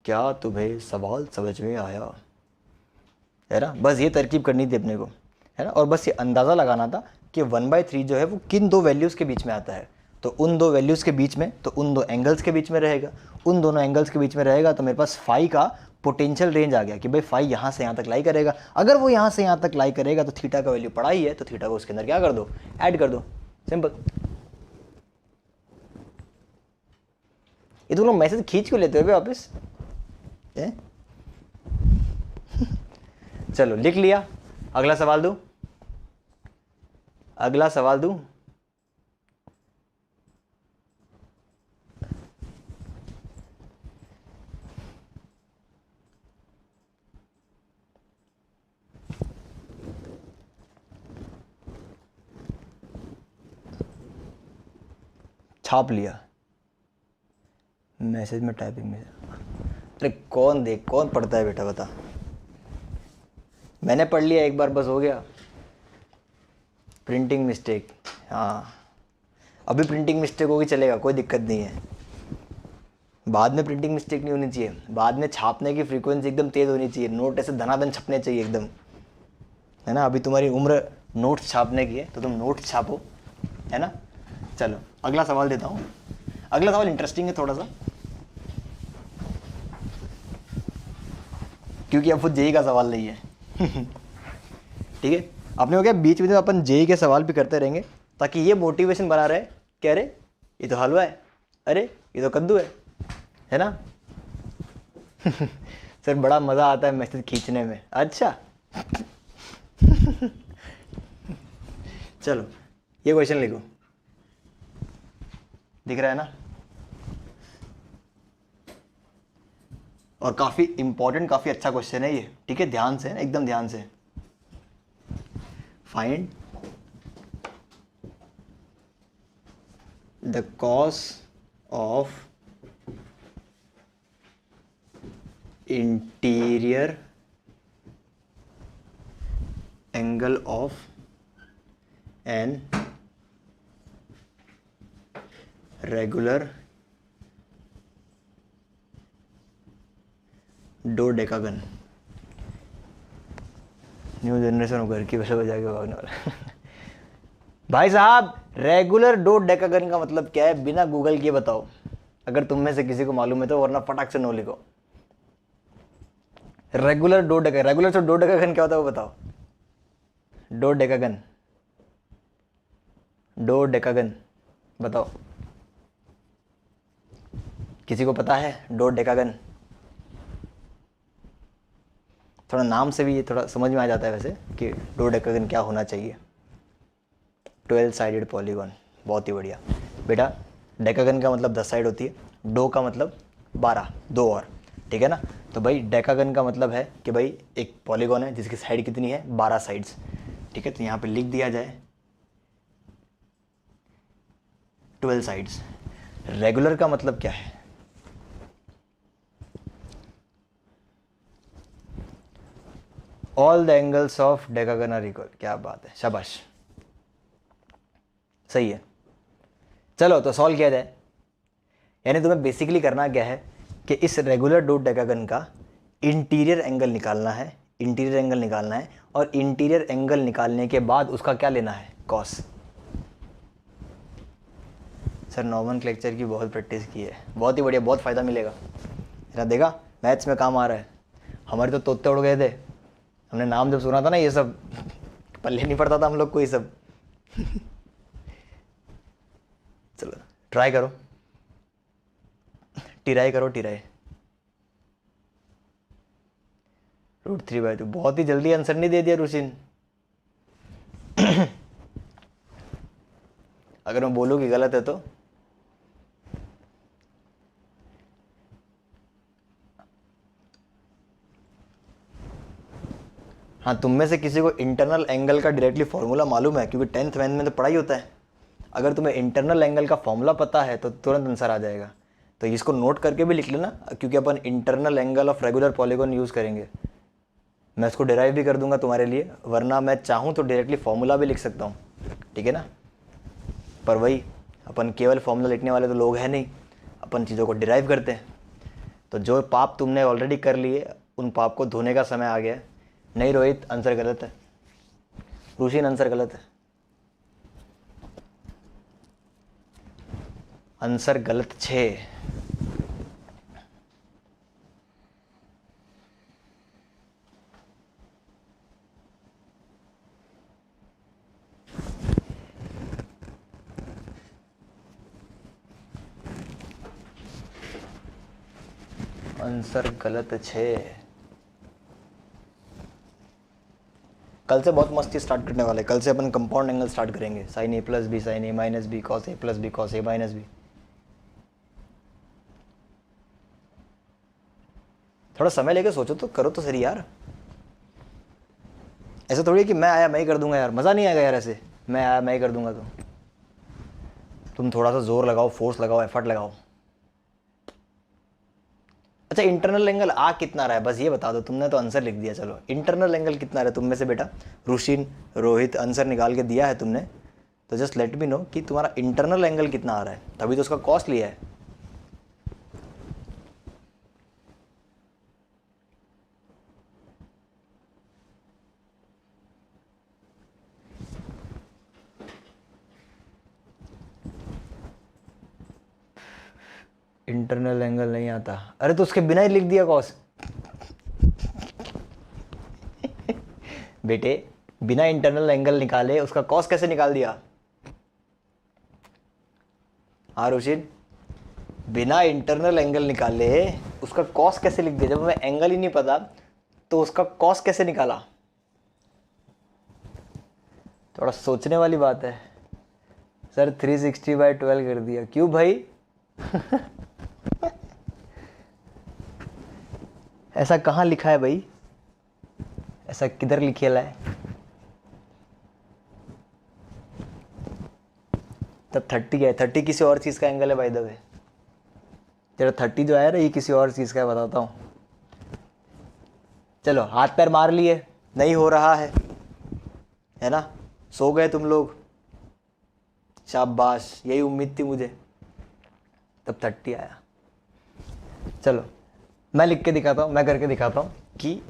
क्या तुम्हें सवाल समझ में आया? है ना, बस ये तरकीब करनी थी अपने को, है ना। और बस ये अंदाज़ा लगाना था कि 1/3 जो है वो किन दो वैल्यूज़ के बीच में आता है। तो उन दो वैल्यूज़ के बीच में, तो उन दो एंगल्स के बीच में रहेगा। उन दोनों एंगल्स के बीच में रहेगा तो मेरे पास फाई का पोटेंशियल रेंज आ गया कि भाई फाई यहाँ से यहाँ तक लाई करेगा। अगर वो यहाँ से यहाँ तक लाई करेगा तो थीटा का वैल्यू पड़ा ही है, तो थीटा को उसके अंदर क्या कर दो, ऐड कर दो, सिंपल। ये तुम लोग मैसेज खींच क्यों लेते हो भाई वापस? चलो लिख लिया, अगला सवाल दूं, अगला सवाल दूं। छाप लिया मैसेज में, टाइपिंग में। अरे कौन पढ़ता है बेटा, बता। मैंने पढ़ लिया एक बार, बस हो गया। प्रिंटिंग मिस्टेक, हाँ अभी प्रिंटिंग मिस्टेक होगी, चलेगा, कोई दिक्कत नहीं है। बाद में प्रिंटिंग मिस्टेक नहीं होनी चाहिए, बाद में छापने की फ्रीक्वेंसी एकदम तेज़ होनी चाहिए, नोट ऐसे धनाधन छपने चाहिए एकदम, है ना। अभी तुम्हारी उम्र नोट्स छापने की है तो तुम नोट्स छापो, है ना। चलो अगला सवाल देता हूँ। अगला सवाल इंटरेस्टिंग है थोड़ा सा, क्योंकि अब खुद जेई का सवाल नहीं है। ठीक है, आपने हो गया बीच में अपन जेई के सवाल भी करते रहेंगे ताकि ये मोटिवेशन बना रहे कि अरे ये तो हलवा है, अरे ये तो कद्दू है ना। सर बड़ा मज़ा आता है मैसेज खींचने में, अच्छा। चलो ये क्वेश्चन लिखो, दिख रहा है ना, और काफ़ी इंपॉर्टेंट, काफ़ी अच्छा क्वेश्चन है ये, ठीक है, ध्यान से, एकदम ध्यान से। Find the cos of interior angle of an regular dodecagon. New generation घर की वैसे बजा के भागने वाला। भाई साहब रेगुलर डोडेकागन का मतलब क्या है, बिना गूगल किए बताओ, अगर तुम में से किसी को मालूम है तो, वरना फटाक से नो लिखो। रेगुलर डोडेकागन क्या होता है वो बताओ। डोडेकागन बताओ, किसी को पता है डोडेकागन? थोड़ा नाम से भी ये थोड़ा समझ में आ जाता है वैसे कि डोडेकागन क्या होना चाहिए। 12 साइडेड पॉलीगॉन, बहुत ही बढ़िया बेटा। डेकागन का मतलब 10 साइड होती है, डो का मतलब 12, 2 और, ठीक है ना। तो भाई डेकागन का मतलब है कि भाई एक पॉलीगॉन है जिसकी साइड कितनी है, 12 साइड्स, ठीक है। तो यहाँ पे लिख दिया जाए 12 साइड्स। रेगुलर का मतलब क्या है, all the angles of decagon are equal. क्या बात है, शाबाश, सही है। चलो तो सॉल्व किया जाए। यानी तुम्हें बेसिकली करना क्या है कि इस रेगुलर डोडेकागन का इंटीरियर एंगल निकालना है, इंटीरियर एंगल निकालना है, और इंटीरियर एंगल निकालने के बाद उसका क्या लेना है, कॉस। सर नॉमेनक्लेचर की बहुत प्रैक्टिस की है, बहुत ही बढ़िया, बहुत फ़ायदा मिलेगा। मेरा देखा मैथ्स में काम आ रहा है। हमारे तो तोते उड़ गए थे, हमने नाम जब सुना था ना ये सब, पल्ले नहीं पड़ता था हम लोग को ये सब। चलो ट्राई करो, टिराई करो, टिराई। √3/2, बहुत ही जल्दी आंसर नहीं दे दिया रुचिन। अगर मैं बोलूँ कि गलत है तो हाँ, तुम में से किसी को इंटरनल एंगल का डायरेक्टली फॉर्मूला मालूम है, क्योंकि 10th मैथ में तो पढ़ाई होता है। अगर तुम्हें इंटरनल एंगल का फॉर्मूला पता है तो तुरंत आंसर आ जाएगा। तो इसको नोट करके भी लिख लेना, क्योंकि अपन internal angle of regular polygon use करेंगे। मैं इसको डिराइव भी कर दूंगा तुम्हारे लिए, वरना मैं चाहूँ तो डायरेक्टली फॉर्मूला भी लिख सकता हूँ, ठीक है ना। पर वही, अपन केवल फॉर्मूला लिखने वाले तो लोग हैं नहीं, अपन चीज़ों को डिराइव करते हैं। तो जो पाप तुमने ऑलरेडी कर लिए, उन पाप को धोने का समय आ गया है। नहीं रोहित, आंसर गलत है। रुशिन, आंसर गलत है, आंसर गलत 6। आंसर गलत छे। कल से बहुत मस्ती स्टार्ट करने वाले। कल से अपन कंपाउंड एंगल स्टार्ट करेंगे। Sign A plus B sign A minus B cos A plus B cos A minus B. थोड़ा समय लेके सोचो तो, करो तो सही यार। ऐसा थोड़ी है कि मैं आया मैं ही कर दूंगा यार, मज़ा नहीं आएगा यार। ऐसे मैं आया मैं ही कर दूंगा तो तुम थोड़ा सा जोर लगाओ, फोर्स लगाओ, एफर्ट लगाओ। अच्छा, इंटरनल एंगल आ कितना रहा है बस ये बता दो। तुमने तो आंसर लिख दिया, चलो इंटरनल एंगल कितना रहा है तुम में से बेटा? रुशिन, रोहित आंसर निकाल के दिया है तुमने, तो जस्ट लेट मी नो कि तुम्हारा इंटरनल एंगल कितना आ रहा है, तभी तो उसका कॉस्ट लिया है। इंटरनल एंगल नहीं आता, अरे तो उसके बिना ही लिख दिया कॉस। बेटे बिना इंटरनल एंगल निकाले उसका कॉस कैसे निकाल दिया? हाँ रुशिन, बिना इंटरनल एंगल निकाले उसका कॉस कैसे लिख दिया? जब हमें एंगल ही नहीं पता तो उसका कॉस कैसे निकाला? थोड़ा सोचने वाली बात है। सर 360/12 कर दिया, क्यों भाई? ऐसा कहाँ लिखा है भाई? ऐसा किधर लिखेला है? तब 30 है, 30 किसी और चीज़ का एंगल है बाय द वे। तेरा 30 जो आया ना ये किसी और चीज़ का है, बताता हूँ। चलो हाथ पैर मार लिए, नहीं हो रहा है ना? सो गए तुम लोग, शाबाश, यही उम्मीद थी मुझे। तब 30 आया। चलो मैं लिख के दिखाता हूँ, मैं करके दिखाता हूँ कि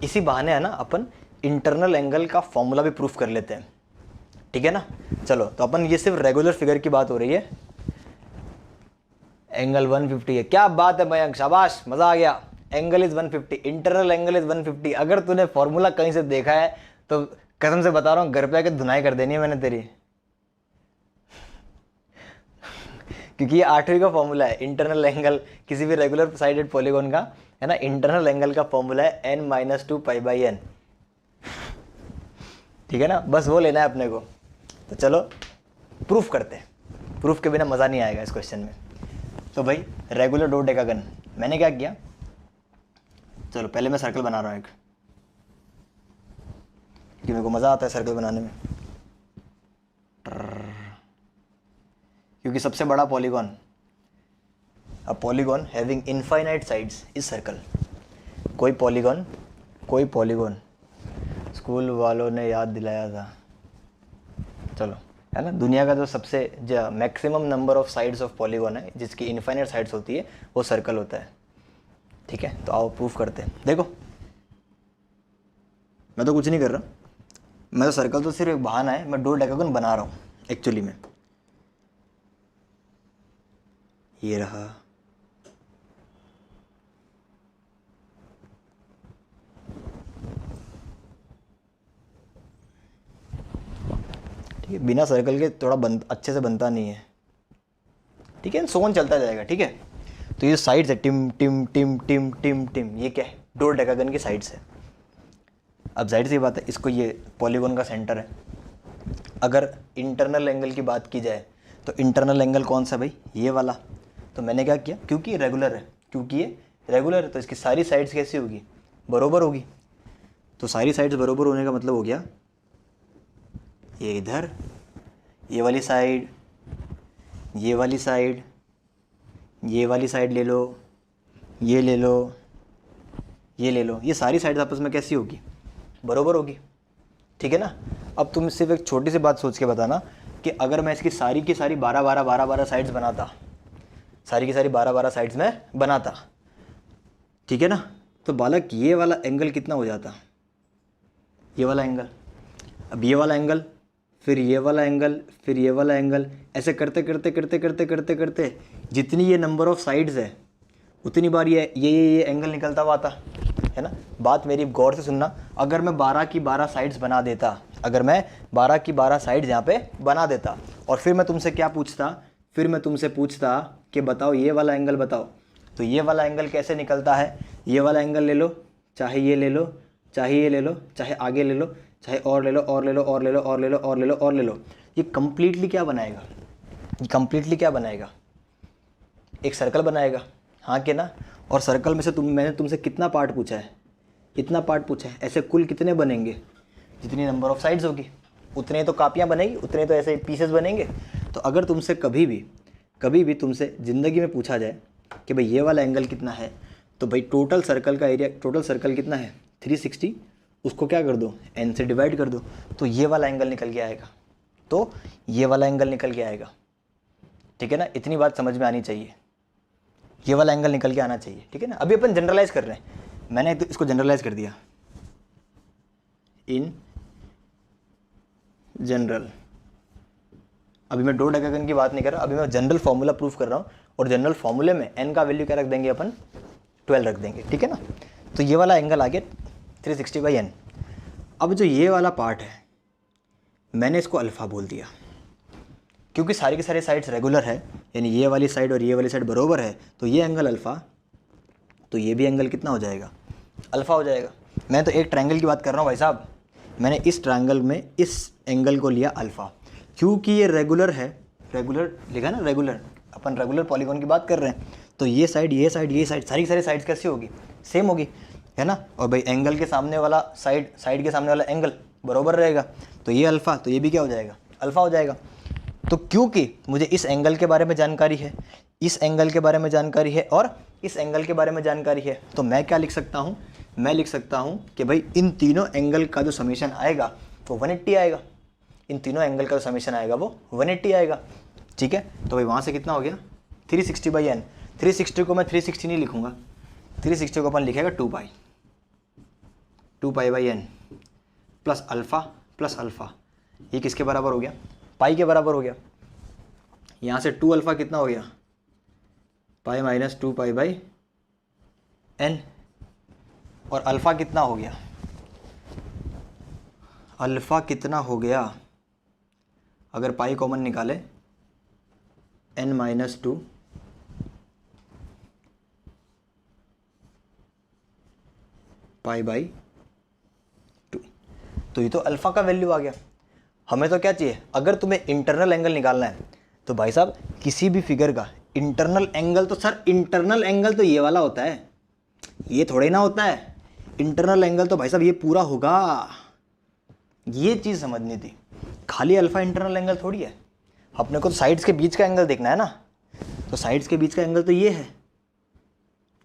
इसी बहाने है ना अपन इंटरनल एंगल का फॉर्मूला भी प्रूफ कर लेते हैं, ठीक है ना? चलो तो अपन, ये सिर्फ रेगुलर फिगर की बात हो रही है। एंगल 150 है, क्या बात है मयंक, शाबाश, मज़ा आ गया। Angle is 150, internal angle is 150। अगर तूने फॉर्मूला कहीं से देखा है तो कसम से बता रहा हूँ घर पे आके धुनाई कर देनी है मैंने तेरी। क्योंकि ये 8वीं का फॉर्मूला है इंटरनल एंगल किसी भी रेगुलर साइडेड पॉलीगॉन का, है ना? इंटरनल एंगल का फॉर्मूला है n-2π/n, ठीक है ना? बस वो लेना है अपने को। तो चलो प्रूफ करते हैं, प्रूफ के बिना मज़ा नहीं आएगा इस क्वेश्चन में। तो भाई रेगुलर डोडेकागन मैंने क्या किया, चलो पहले मैं सर्कल बना रहा हूँ एक, क्योंकि मेरे को मज़ा आता है सर्कल बनाने में। क्योंकि सबसे बड़ा polygon, a polygon having infinite sides is circle. कोई पॉलीगॉन स्कूल वालों ने याद दिलाया था, चलो, है ना? दुनिया का जो सबसे maximum number of sides of polygon है, जिसकी इनफाइनाइट साइड्स होती है, वो सर्कल होता है, ठीक है? तो आओ प्रूफ करते हैं। देखो मैं तो कुछ नहीं कर रहा, मैं तो सर्कल तो सिर्फ एक बहाना है, मैं डोडेकागन बना रहा हूँ एक्चुअली में। ये रहा, ठीक है? बिना सर्कल के थोड़ा अच्छे से बनता नहीं है, ठीक है? सोन चलता जाएगा, ठीक है? तो ये साइड्स है, टिम टिम टिम टिम टिम टिम, ये क्या है? डोडेकागन की साइड्स है। अब जाहिर सी बात है, इसको ये पॉलीगॉन का सेंटर है। अगर इंटरनल एंगल की बात की जाए तो इंटरनल एंगल कौन सा भाई? ये वाला। तो मैंने क्या किया, क्योंकि ये रेगुलर है, तो इसकी सारी साइड्स कैसी होगी? बरोबर होगी। तो सारी साइड्स बरोबर होने का मतलब हो गया ये इधर, ये वाली साइड, ये वाली साइड, ये वाली साइड ले लो, ये ले लो, ये ले लो, ये सारी साइड्स आपस में कैसी होगी? बरोबर होगी, ठीक है ना? अब तुम सिर्फ एक छोटी सी बात सोच के बताना कि अगर मैं इसकी सारी की सारी 12 साइड्स बनाता, सारी की सारी 12 साइड्स में बनाता, ठीक है ना? तो बालक ये वाला एंगल कितना हो जाता? ये वाला एंगल, अब ये वाला एंगल, फिर ये वाला एंगल, फिर ये वाला एंगल, ऐसे करते करते करते करते करते करते जितनी ये नंबर ऑफ साइड्स है उतनी बार ये एंगल निकलता हुआ आता, है ना? बात मेरी गौर से सुनना। अगर मैं 12 की 12 साइड्स बना देता, अगर मैं 12 की 12 साइड्स यहाँ पे बना देता और फिर मैं तुमसे क्या पूछता, फिर मैं तुमसे पूछता कि बताओ ये वाला एंगल बताओ, तो ये वाला एंगल कैसे निकलता है, ये वाला एंगल ले लो, चाहे ये ले लो, चाहे ये ले लो, चाहे आगे ले लो, चाहे और ले लो, और ले लो, और ले लो, और ले लो, और ले लो, और ले लो, ये कंप्लीटली क्या बनाएगा, ये कंप्लीटली क्या बनाएगा, एक सर्कल बनाएगा, हाँ कि ना। और सर्कल में से मैंने तुमसे कितना पार्ट पूछा है, इतना पार्ट पूछा है, ऐसे कुल कितने बनेंगे, जितनी नंबर ऑफ साइड्स होगी उतने तो कापियाँ बनेगी, उतने तो ऐसे पीसेस बनेंगे। तो अगर तुमसे कभी भी तुमसे ज़िंदगी में पूछा जाए कि भाई ये वाला एंगल कितना है, तो भाई टोटल सर्कल का एरिया, टोटल सर्कल कितना है 360, उसको क्या कर दो n से डिवाइड कर दो, तो ये वाला एंगल निकल के आएगा, तो ये वाला एंगल निकल के आएगा, ठीक है ना। इतनी बात समझ में आनी चाहिए, ये वाला एंगल निकल के आना चाहिए, ठीक है ना। अभी अपन जनरलाइज कर रहे हैं, मैंने तो इसको जनरलाइज कर दिया, इन जनरल। अभी मैं 2 डेकागन की बात नहीं कर रहा, अभी मैं जनरल फॉर्मूला प्रूफ कर रहा हूँ, और जनरल फॉर्मूले में n का वैल्यू क्या रख देंगे अपन, 12 रख देंगे, ठीक है ना। तो ये वाला एंगल आ गया 360/n। अब जो ये वाला पार्ट है मैंने इसको अल्फ़ा बोल दिया, क्योंकि सारी की सारी साइड्स रेगुलर है, यानी ये वाली साइड और ये वाली साइड बरोबर है, तो ये एंगल अल्फ़ा, तो ये भी एंगल कितना हो जाएगा, अल्फ़ा हो जाएगा। मैं तो एक ट्रायंगल की बात कर रहा हूँ भाई साहब, मैंने इस ट्रायंगल में इस एंगल को लिया अल्फ़ा, क्योंकि ये रेगुलर है, रेगुलर लिखा ना, रेगुलर, अपन रेगुलर पॉलीगॉन की बात कर रहे हैं, तो ये साइड, ये साइड, ये साइड, सारी की सारी साइड्स कैसी होगी, सेम होगी, है ना। और भाई एंगल के सामने वाला साइड, साइड के सामने वाला एंगल बराबर रहेगा, तो ये अल्फ़ा, तो ये भी क्या हो जाएगा, अल्फ़ा हो जाएगा। तो क्योंकि मुझे इस एंगल के बारे में जानकारी है, इस एंगल के बारे में जानकारी है, और इस एंगल के बारे में जानकारी है, तो मैं क्या लिख सकता हूँ, मैं लिख सकता हूँ कि भाई इन तीनों एंगल का जो समीशन आएगा वो 180 आएगा, इन तीनों एंगल का जो समीशन आएगा वो 180 आएगा, ठीक है। तो भाई वहाँ से कितना हो गया 360/n। 360 को मैं 360 नहीं लिखूँगा, 360 को अपन लिखेगा 2π/n प्लस अल्फ़ा, ये किसके बराबर हो गया, पाई के बराबर हो गया। यहाँ से 2 अल्फ़ा कितना हो गया, पाई माइनस 2π/n, और अल्फ़ा कितना हो गया, अल्फ़ा कितना हो गया, अगर पाई कॉमन निकाले n-2 π/2, तो ये तो अल्फ़ा का वैल्यू आ गया। हमें तो क्या चाहिए, अगर तुम्हें इंटरनल एंगल निकालना है तो भाई साहब किसी भी फिगर का इंटरनल एंगल, तो सर इंटरनल एंगल तो ये वाला होता है, ये थोड़े ना होता है, इंटरनल एंगल तो भाई साहब ये पूरा होगा, ये चीज़ समझनी थी। खाली अल्फ़ा इंटरनल एंगल थोड़ी है, अपने को तो साइड्स के बीच का एंगल देखना है ना, तो साइड्स के बीच का एंगल तो ये है,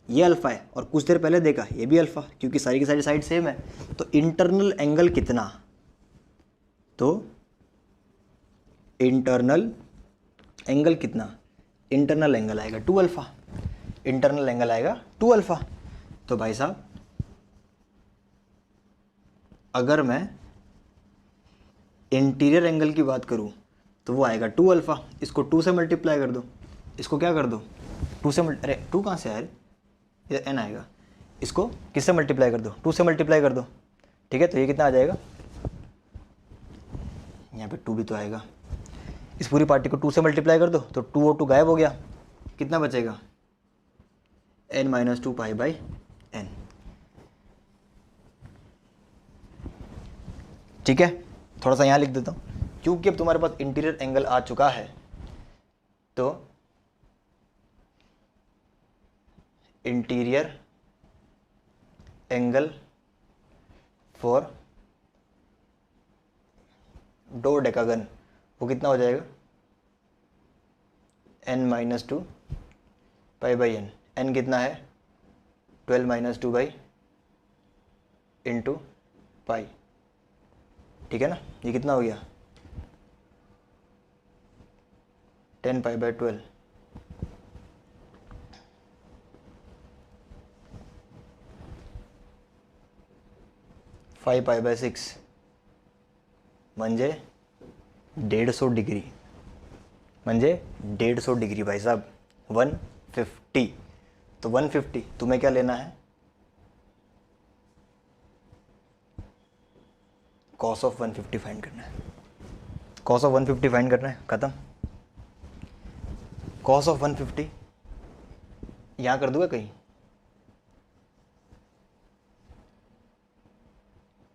ये अल्फ़ा है, और कुछ देर पहले देखा ये भी अल्फ़ा, क्योंकि सारी की सारी साइड सेम है। तो इंटरनल एंगल कितना, तो इंटरनल एंगल कितना, इंटरनल एंगल आएगा 2 अल्फ़ा, इंटरनल एंगल आएगा 2 अल्फ़ा। तो भाई साहब अगर मैं इंटीरियर एंगल की बात करूं तो वो आएगा 2 अल्फ़ा, इसको 2 से मल्टीप्लाई कर दो, इसको क्या कर दो 2 से अरे 2 कहाँ से आया, ये n आएगा, इसको किससे मल्टीप्लाई कर दो, 2 से मल्टीप्लाई कर दो, ठीक है। तो ये कितना आ जाएगा, यहाँ पे 2 भी तो आएगा, इस पूरी पार्टी को 2 से मल्टीप्लाई कर दो, तो 2 और 2 गायब हो गया, कितना बचेगा n-2 π/n, ठीक है। थोड़ा सा यहाँ लिख देता हूँ, क्योंकि अब तुम्हारे पास इंटीरियर एंगल आ चुका है, तो इंटीरियर एंगल फॉर डोडेकागन वो कितना हो जाएगा n-2 π/n, n कितना है 12 - 2 इंटू पाई, ठीक है ना। ये कितना हो गया 10π/12, 5π/6 म्हणजे 150 डिग्री, म्हणजे 150 डिग्री भाई साहब 150। तो 150 तुम्हें क्या लेना है, कॉस ऑफ 150 फाइंड करना है, कॉस ऑफ 150 फाइंड करना है, खत्म। कॉस ऑफ 150 यहाँ कर दूंगा कहीं,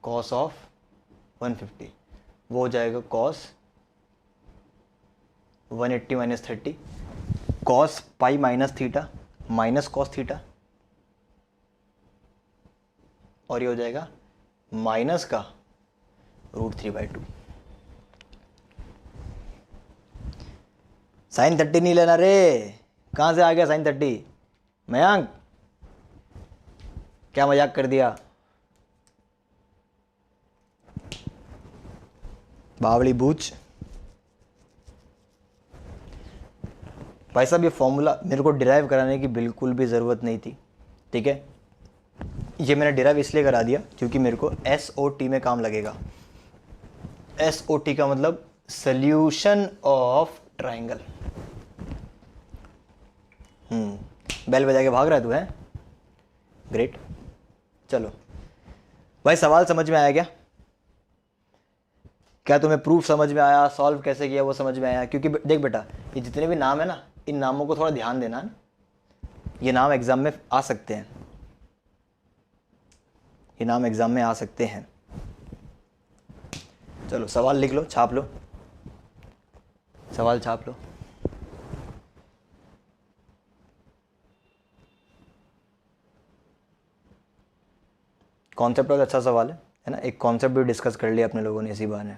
कॉस ऑफ 150 वो हो जाएगा cos 180 minus 30 cos pi minus theta minus cos theta, और ये हो जाएगा माइनस का √3/2। साइन 30 नहीं लेना रे, कहाँ से आ गया साइन 30? मयंक क्या मजाक कर दिया, बावली बूच। भाई साहब ये फॉर्मूला मेरे को डिराइव कराने की बिल्कुल भी ज़रूरत नहीं थी, ठीक है। ये मैंने डिराइव इसलिए करा दिया क्योंकि मेरे को SOT में काम लगेगा। SOT का मतलब सॉल्यूशन ऑफ ट्राइंगल। बेल बजा के भाग रहा है तू, है ग्रेट। चलो भाई सवाल समझ में आया क्या? क्या तुम्हें प्रूफ समझ में आया, सॉल्व कैसे किया वो समझ में आया? क्योंकि देख बेटा, ये जितने भी नाम है ना, इन नामों को थोड़ा ध्यान देना है। ये नाम एग्जाम में आ सकते हैं, ये नाम एग्जाम में आ सकते हैं। चलो सवाल लिख लो, छाप लो, सवाल छाप लो। कॉन्सेप्ट बहुत अच्छा सवाल है ना, एक कॉन्सेप्ट भी डिस्कस कर लिया अपने लोगों ने इसी बहाने।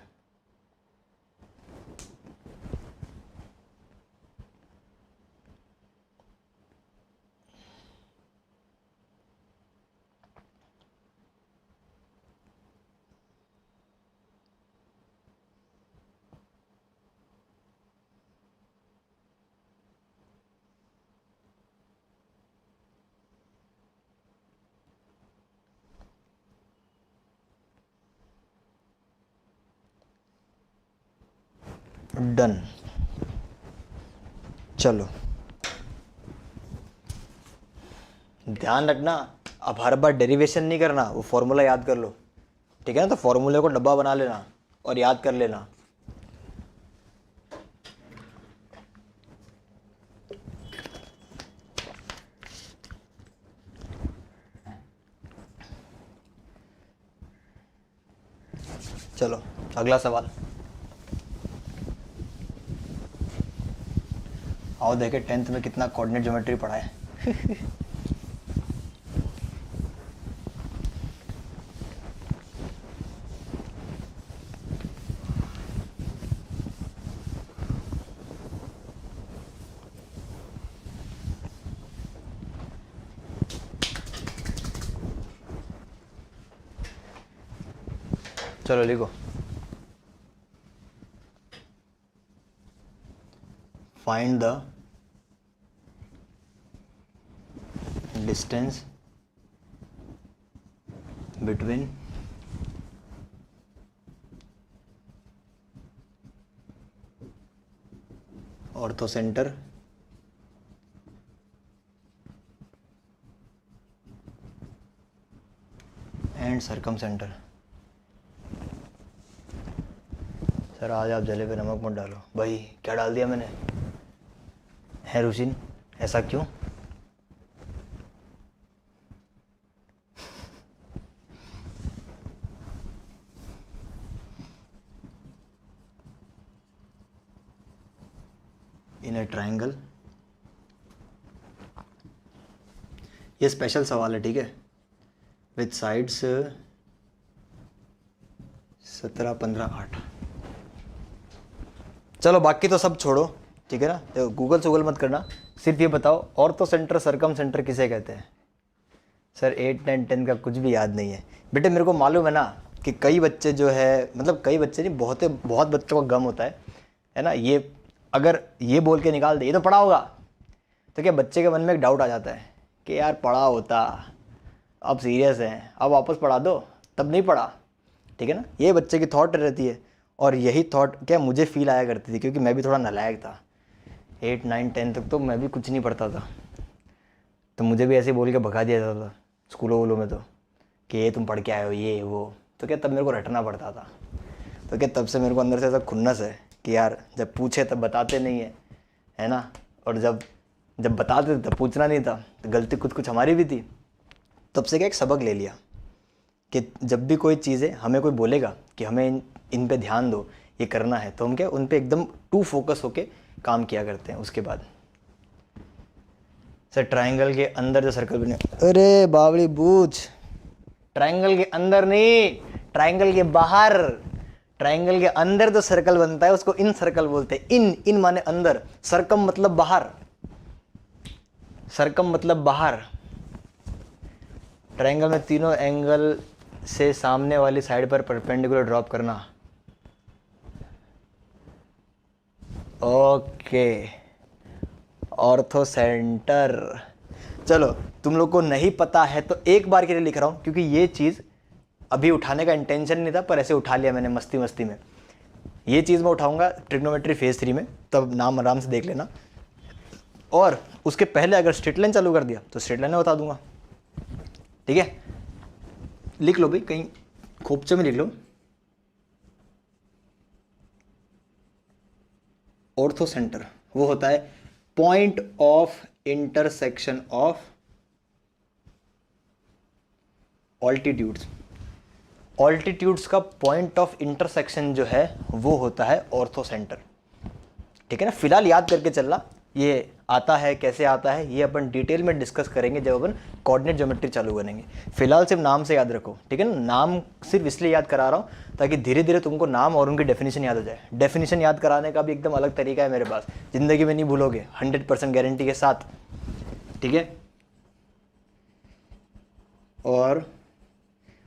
डन। चलो ध्यान रखना, अब हर बार डेरिवेशन नहीं करना, वो फॉर्मूला याद कर लो, ठीक है ना। तो फॉर्मूले को डब्बा बना लेना और याद कर लेना। चलो अगला सवाल आओ देखे 10th में कितना कोऑर्डिनेट ज्योमेट्री पढ़ा है। चलो लिखो, find the distance between ortho centre and circum centre. Sir आज आप जले पे नमक मत डालो। भाई क्या डाल दिया मैंने? है रुचिन, ऐसा क्यों? इन ए ट्राइंगल, ये स्पेशल सवाल है, ठीक है, विथ साइड्स 17, 15, 8। चलो बाकी तो सब छोड़ो, ठीक है ना। तो गूगल से मत करना, सिर्फ ये बताओ ऑर्थो सेंटर सर्कम सेंटर किसे कहते हैं? सर 8, 9, 10 का कुछ भी याद नहीं है बेटे। मेरे को मालूम है ना कि कई बच्चे जो है, मतलब कई बच्चे नहीं, बहुत बच्चों का गम होता है ना। ये अगर ये बोल के निकाल दे ये तो पढ़ा होगा, तो क्या बच्चे के मन में एक डाउट आ जाता है कि यार पढ़ा होता, अब सीरियस है, अब वापस पढ़ा दो, तब नहीं पढ़ा, ठीक है ना। ये बच्चे की थॉट रहती है, और यही थॉट क्या मुझे फील आया करती थी, क्योंकि मैं भी थोड़ा नालायक था। 8, 9, 10 तक तो मैं भी कुछ नहीं पढ़ता था, तो मुझे भी ऐसे बोल के भगा दिया जाता था स्कूलों वूलों में, तो कि ये तुम पढ़ के आए हो ये वो, तो क्या तब मेरे को रटना पड़ता था। तो क्या तब से मेरे को अंदर से ऐसा खुन्नस है कि यार जब पूछे तब बताते नहीं है ना, और जब जब बताते थे तब पूछना नहीं था, तो गलती कुछ हमारी भी थी। तब से क्या एक सबक ले लिया कि जब भी कोई चीज़ें हमें कोई बोलेगा कि हमें इन पे ध्यान दो, ये करना है, तो हम क्या उन पे एकदम टू फोकस होके काम किया करते हैं। उसके बाद सर ट्रायंगल के अंदर जो सर्कल बने, अरे बावड़ी बूझ, ट्रायंगल के अंदर नहीं, ट्रायंगल के बाहर। ट्रायंगल के अंदर जो सर्कल बनता है उसको इन सर्कल बोलते हैं। इन माने अंदर, सरकम मतलब बाहर, सरकम मतलब बाहर। ट्रायंगल में तीनों एंगल से सामने वाली साइड पर परपेंडिकुलर ड्रॉप करना। Okay, ortho centre. चलो तुम लोग को नहीं पता है तो एक बार के लिए लिख रहा हूँ, क्योंकि ये चीज़ अभी उठाने का इंटेंशन नहीं था, पर ऐसे उठा लिया मैंने मस्ती मस्ती में। ये चीज़ मैं उठाऊंगा ट्रिग्नोमेट्री फेज 3 में, तब नाम आराम से देख लेना। और उसके पहले अगर स्ट्रेट लाइन चालू कर दिया तो स्ट्रेट लाइन बता दूंगा, ठीक है। लिख लो भाई, कहीं खोपचे में लिख लो। ऑर्थो सेंटर वो होता है point of intersection of altitudes. Altitudes का पॉइंट ऑफ इंटरसेक्शन जो है वो होता है ऑर्थो सेंटर, ठीक है ना। फिलहाल याद करके चलना, ये आता है कैसे आता है ये अपन डिटेल में डिस्कस करेंगे जब अपन कोऑर्डिनेट ज्योमेट्री चालू करेंगे। फिलहाल सिर्फ नाम से याद रखो, ठीक है ना। नाम सिर्फ इसलिए याद करा रहा हूँ ताकि धीरे धीरे तुमको नाम और उनकी डेफिनेशन याद हो जाए। डेफिनेशन याद कराने का भी एकदम अलग तरीका है मेरे पास, ज़िंदगी में नहीं भूलोगे, 100% गारंटी के साथ, ठीक है। और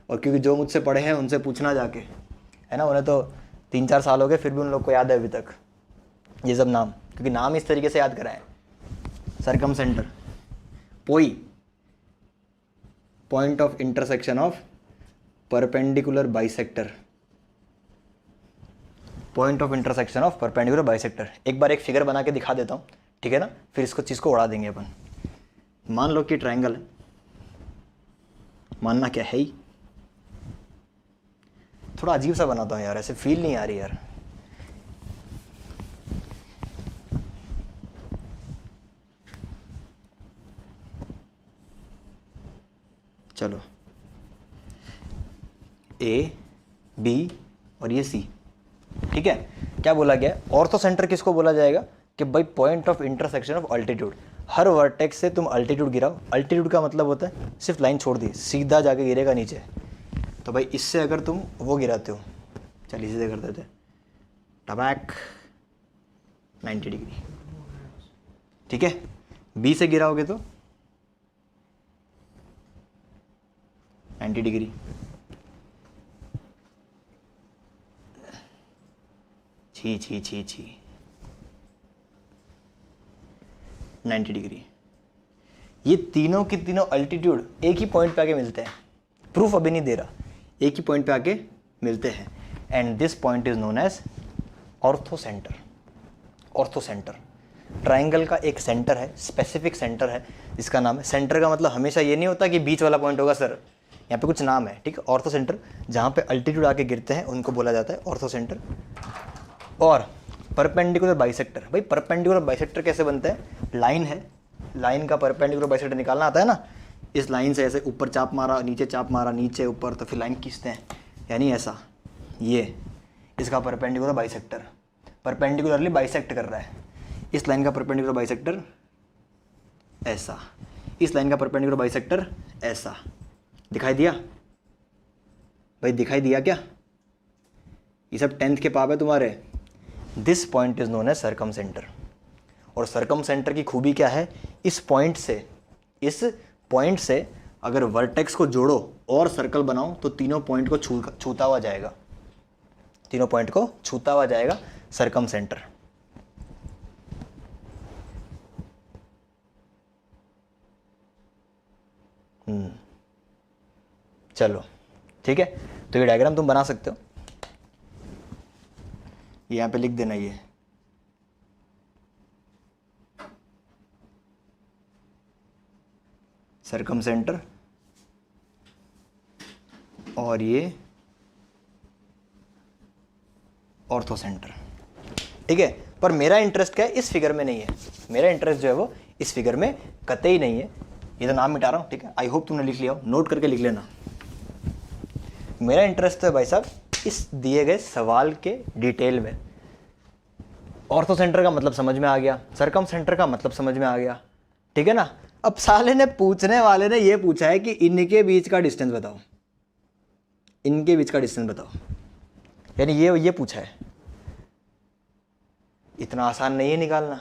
क्योंकि जो मुझसे पढ़े हैं उनसे पूछना जाके, है ना, उन्हें तो 3-4 साल हो गए फिर भी उन लोग को याद है अभी तक ये सब नाम, क्योंकि नाम इस तरीके से याद कराएं। सरकम सेंटर, पोई, point of intersection of perpendicular bisector, point of intersection of perpendicular bisector. एक बार एक फिगर बना के दिखा देता हूँ, ठीक है ना, फिर इसको चीज़ को उड़ा देंगे अपन। मान लो कि ट्रायंगल है, मानना क्या है ही, थोड़ा अजीब सा बनाता हूँ यार, ऐसे फील नहीं आ रही यार। चलो ए बी और ये सी, ठीक है। क्या बोला गया, ऑर्थो सेंटर किसको बोला जाएगा कि भाई point of intersection of altitude. Her vertex से तुम अल्टीट्यूड गिराओ। अल्टीट्यूड का मतलब होता है सिर्फ लाइन छोड़ दी, सीधा जाके गिरेगा नीचे। तो भाई इससे अगर तुम वो गिराते हो, चलिए सीधे कर देते, टबैक 90 डिग्री, ठीक है। बी से गिराओगे तो 90 डिग्री, छी छी छी छी 90 डिग्री। ये तीनों के तीनों अल्टीट्यूड एक ही पॉइंट पे आके मिलते हैं। प्रूफ अभी नहीं दे रहा, एक ही पॉइंट पे आके मिलते हैं। And this point is known as orthocentre. Orthocentre triangle का एक सेंटर है, स्पेसिफिक सेंटर है जिसका नाम है। सेंटर का मतलब हमेशा ये नहीं होता कि बीच वाला पॉइंट होगा सर, यहाँ पे कुछ नाम है, ठीक है। ऑर्थो सेंटर जहाँ पे अल्टीट्यूड आके गिरते हैं उनको बोला जाता है ऑर्थो सेंटर। और परपेंडिकुलर बाइसेक्टर, भाई परपेंडिकुलर बाइसेक्टर कैसे बनता है, लाइन है, लाइन का परपेंडिकुलर बाइसेक्टर निकालना आता है ना। इस लाइन से ऐसे ऊपर चाप मारा, नीचे चाप मारा, नीचे ऊपर, तो फिर लाइन खींचते हैं, यानी ऐसा, ये इसका परपेंडिकुलर बाइसेक्टर परपेंडिकुलरली बाइसेक्ट कर रहा है। इस लाइन का परपेंडिकुलर बाइसेक्टर ऐसा, इस लाइन का परपेंडिकुलर बाइसेक्टर ऐसा। दिखाई दिया भाई, दिखाई दिया क्या, ये सब 10th के पाप है तुम्हारे। This point is known as circumcentre. और सरकम सेंटर की खूबी क्या है, इस पॉइंट से अगर वर्टेक्स को जोड़ो और सर्कल बनाओ तो तीनों पॉइंट को छूता हुआ जाएगा, तीनों पॉइंट को छूता हुआ जाएगा सरकम सेंटर। चलो ठीक है, तो ये डायग्राम तुम बना सकते हो, यहाँ पे लिख देना ये सरकम सेंटर और ये ऑर्थो सेंटर, ठीक है। पर मेरा इंटरेस्ट क्या है, इस फिगर में नहीं है, मेरा इंटरेस्ट जो है वो इस फिगर में कतई नहीं है। ये तो नाम मिटा रहा हूँ, ठीक है, आई होप तुमने लिख लिया हो, नोट करके लिख लेना। मेरा इंटरेस्ट तो है भाई साहब इस दिए गए सवाल के डिटेल में। ऑर्थो सेंटर का मतलब समझ में आ गया, सरकम सेंटर का मतलब समझ में आ गया, ठीक है ना। अब साले ने पूछने वाले ने ये पूछा है कि इनके बीच का डिस्टेंस बताओ, इनके बीच का डिस्टेंस बताओ, यानी ये पूछा है। इतना आसान नहीं है निकालना,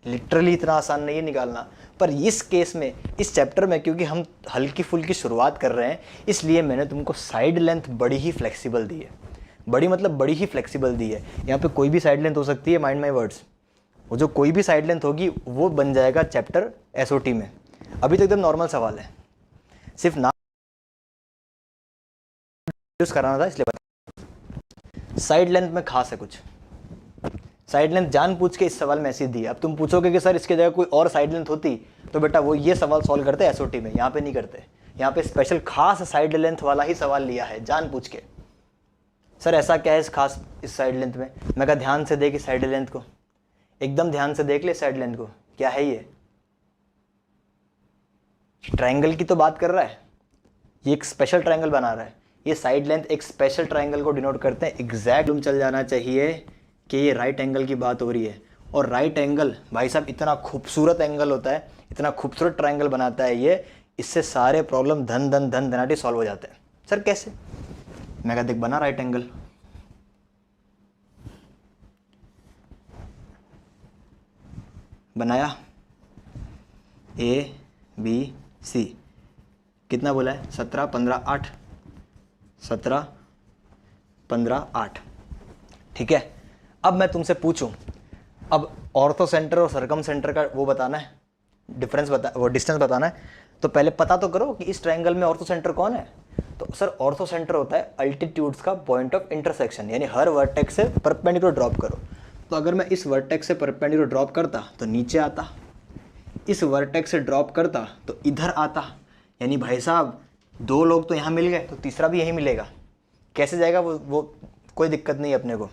लिटरली इतना आसान नहीं है निकालना। पर इस केस में, इस चैप्टर में, क्योंकि हम हल्की फुल्की शुरुआत कर रहे हैं, इसलिए मैंने तुमको साइड लेंथ बड़ी ही फ्लेक्सिबल दी है। बड़ी मतलब बड़ी ही फ्लेक्सिबल दी है। यहाँ पे कोई भी साइड लेंथ हो सकती है, माइंड माई वर्ड्स। वो जो कोई भी साइड लेंथ होगी वो बन जाएगा चैप्टर एसओटी में। अभी तो एकदम नॉर्मल सवाल है, सिर्फ नाम यूज कराना था इसलिए बता। साइड लेंथ में खास है कुछ, साइड लेंथ जान पूछ के इस सवाल में ऐसी दी है। अब तुम पूछोगे कि सर इसके जगह कोई और साइड लेंथ होती, तो बेटा वो ये सवाल सॉल्व करते हैं एसओटी में, यहाँ पे नहीं करते। यहाँ पे स्पेशल खास साइड लेंथ वाला ही सवाल लिया है जान पूछ के। सर ऐसा क्या है इस खास इस साइड लेंथ में? मैं कहा ध्यान से देख इस साइड लेंथ को, एकदम ध्यान से देख ले साइड लेंथ को। क्या है ये? ट्रायंगल की तो बात कर रहा है, ये एक स्पेशल ट्रायंगल बना रहा है। ये साइड लेंथ एक स्पेशल ट्रायंगल को डिनोट करते हैं। एग्जैक्ट तुम चल जाना चाहिए कि ये राइट एंगल की बात हो रही है। और राइट एंगल भाई साहब इतना खूबसूरत एंगल होता है, इतना खूबसूरत ट्रायंगल बनाता है ये, इससे सारे प्रॉब्लम धन धन धन धनाटी सॉल्व हो जाते हैं। सर कैसे? मैं कहा देख बना राइट एंगल, बनाया ए बी सी, कितना बोला है? 17 15 8, 17 15 8, ठीक है। अब मैं तुमसे पूछूं, अब ऑर्थो सेंटर और सरकम सेंटर का वो बताना है, डिफरेंस बता, वो डिस्टेंस बताना है। तो पहले पता तो करो कि इस ट्रायंगल में ऑर्थो सेंटर कौन है। तो सर ऑर्थो सेंटर होता है अल्टीट्यूड्स का पॉइंट ऑफ इंटरसेक्शन, यानी हर वर्टेक्स से परपेंडिकुलर ड्रॉप करो। तो अगर मैं इस वर्टेक्स से परपेंडिकुलर ड्रॉप करता तो नीचे आता, इस वर्टेक्स से ड्रॉप करता तो इधर आता, यानी भाई साहब दो लोग तो यहाँ मिल गए तो तीसरा भी यहीं मिलेगा। कैसे जाएगा वो कोई दिक्कत नहीं है अपने को।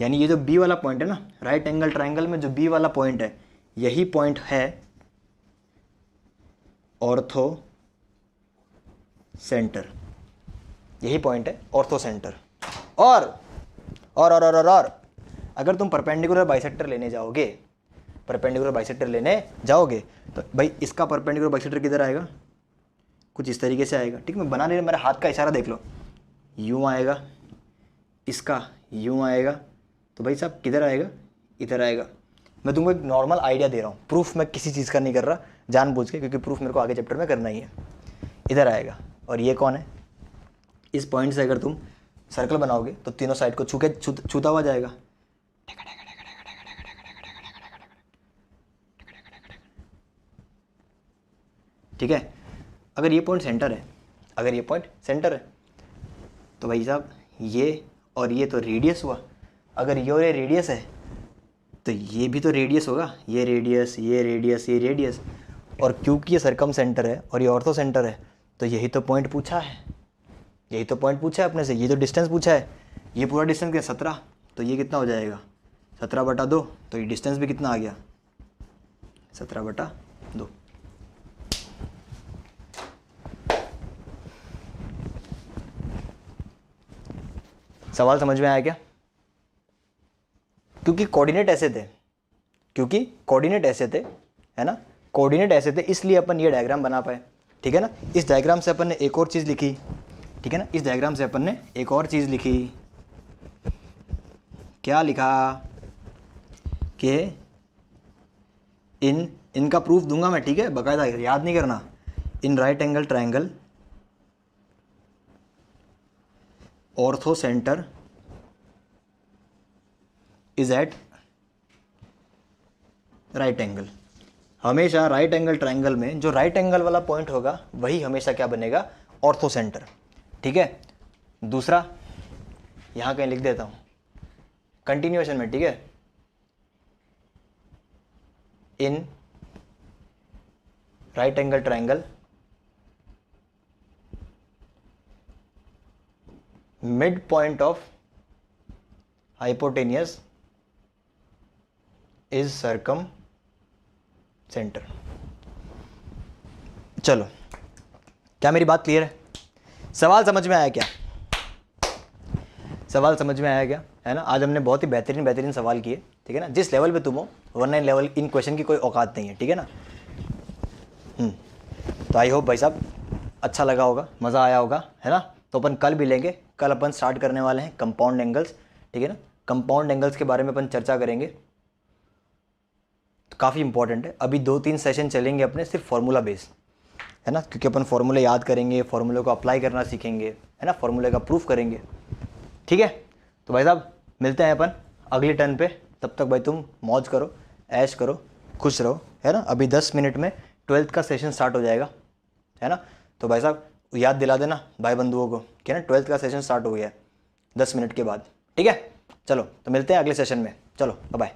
यानी ये जो बी वाला पॉइंट है ना, राइट एंगल ट्रायंगल में जो बी वाला पॉइंट है, यही पॉइंट है ऑर्थो सेंटर, यही पॉइंट है ऑर्थो सेंटर। और अगर तुम परपेंडिकुलर बाइसेक्टर लेने जाओगे, परपेंडिकुलर बाइसेक्टर लेने जाओगे तो भाई इसका परपेंडिकुलर बाइसेक्टर किधर आएगा? कुछ इस तरीके से आएगा, ठीक है। मैं बना नहीं रहा, मेरा हाथ का इशारा देख लो, यूँ आएगा, इसका यूँ आएगा, तो भाई साहब किधर आएगा? इधर आएगा। मैं तुमको एक नॉर्मल आइडिया दे रहा हूँ, प्रूफ मैं किसी चीज़ का नहीं कर रहा जानबूझ के, क्योंकि प्रूफ मेरे को आगे चैप्टर में करना ही है। इधर आएगा, और ये कौन है? इस पॉइंट से अगर तुम सर्कल बनाओगे तो तीनों साइड को छूता हुआ जाएगा। ठीक है। अगर ये पॉइंट सेंटर है, अगर ये पॉइंट सेंटर है तो भाई साहब ये और ये तो रेडियस हुआ। अगर ये और ये रेडियस है तो ये भी तो रेडियस होगा, ये रेडियस, ये रेडियस, ये रेडियस। और क्योंकि ये सरकम सेंटर है और ये ऑर्थो सेंटर है तो यही तो पॉइंट पूछा है, यही तो पॉइंट पूछा है अपने से, ये तो डिस्टेंस पूछा है। ये पूरा डिस्टेंस क्या 17, तो ये कितना हो जाएगा 17/2, तो ये डिस्टेंस भी कितना आ गया 17/2। सवाल समझ में आया क्या? क्योंकि कोऑर्डिनेट ऐसे थे, क्योंकि कोऑर्डिनेट ऐसे थे, है ना, कोऑर्डिनेट ऐसे थे, इसलिए अपन ये डायग्राम बना पाए, ठीक है ना। इस डायग्राम से अपन ने एक और चीज़ लिखी, ठीक है ना, इस डायग्राम से अपन ने एक और चीज़ लिखी। क्या लिखा? कि इनका प्रूफ दूंगा मैं, ठीक है, बाकायदा, याद नहीं करना। In right angle triangle orthocentre is at right angle. हमेशा राइट एंगल ट्रायंगल में जो राइट एंगल वाला पॉइंट होगा वही हमेशा क्या बनेगा? ऑर्थो सेंटर, ठीक है। दूसरा यहाँ कहीं लिख देता हूँ कंटिन्यूएशन में, ठीक है। In right angle triangle mid point of hypotenuse is circumcentre. चलो, क्या मेरी बात क्लियर है? सवाल समझ में आया क्या? सवाल समझ में आया क्या? है ना, आज हमने बहुत ही बेहतरीन सवाल किए, ठीक है ना। जिस लेवल पे तुम हो, वरना इन लेवल इन क्वेश्चन की कोई औकात नहीं है, ठीक है ना। तो आई होप भाई साहब अच्छा लगा होगा, मज़ा आया होगा, है ना। तो अपन कल भी लेंगे, कल अपन स्टार्ट करने वाले हैं कंपाउंड एंगल्स, ठीक है ना। कंपाउंड एंगल्स के बारे में अपन चर्चा करेंगे, तो काफ़ी इंपॉर्टेंट है। अभी 2-3 सेशन चलेंगे अपने सिर्फ फार्मूला बेस, है ना, क्योंकि अपन फार्मूले याद करेंगे, फार्मूले को अप्लाई करना सीखेंगे, है ना, फार्मूले का प्रूफ करेंगे, ठीक है। तो भाई साहब मिलते हैं अपन अगली टर्न पे। तब तक भाई तुम मौज करो, ऐश करो, खुश रहो, है ना। अभी 10 मिनट में 12th का सेशन स्टार्ट हो जाएगा, है ना। तो भाई साहब याद दिला देना भाई बंधुओं को कि ना 12th का सेशन स्टार्ट हो गया है 10 मिनट के बाद, ठीक है। चलो तो मिलते हैं अगले सेशन में, चलो बाय बाय।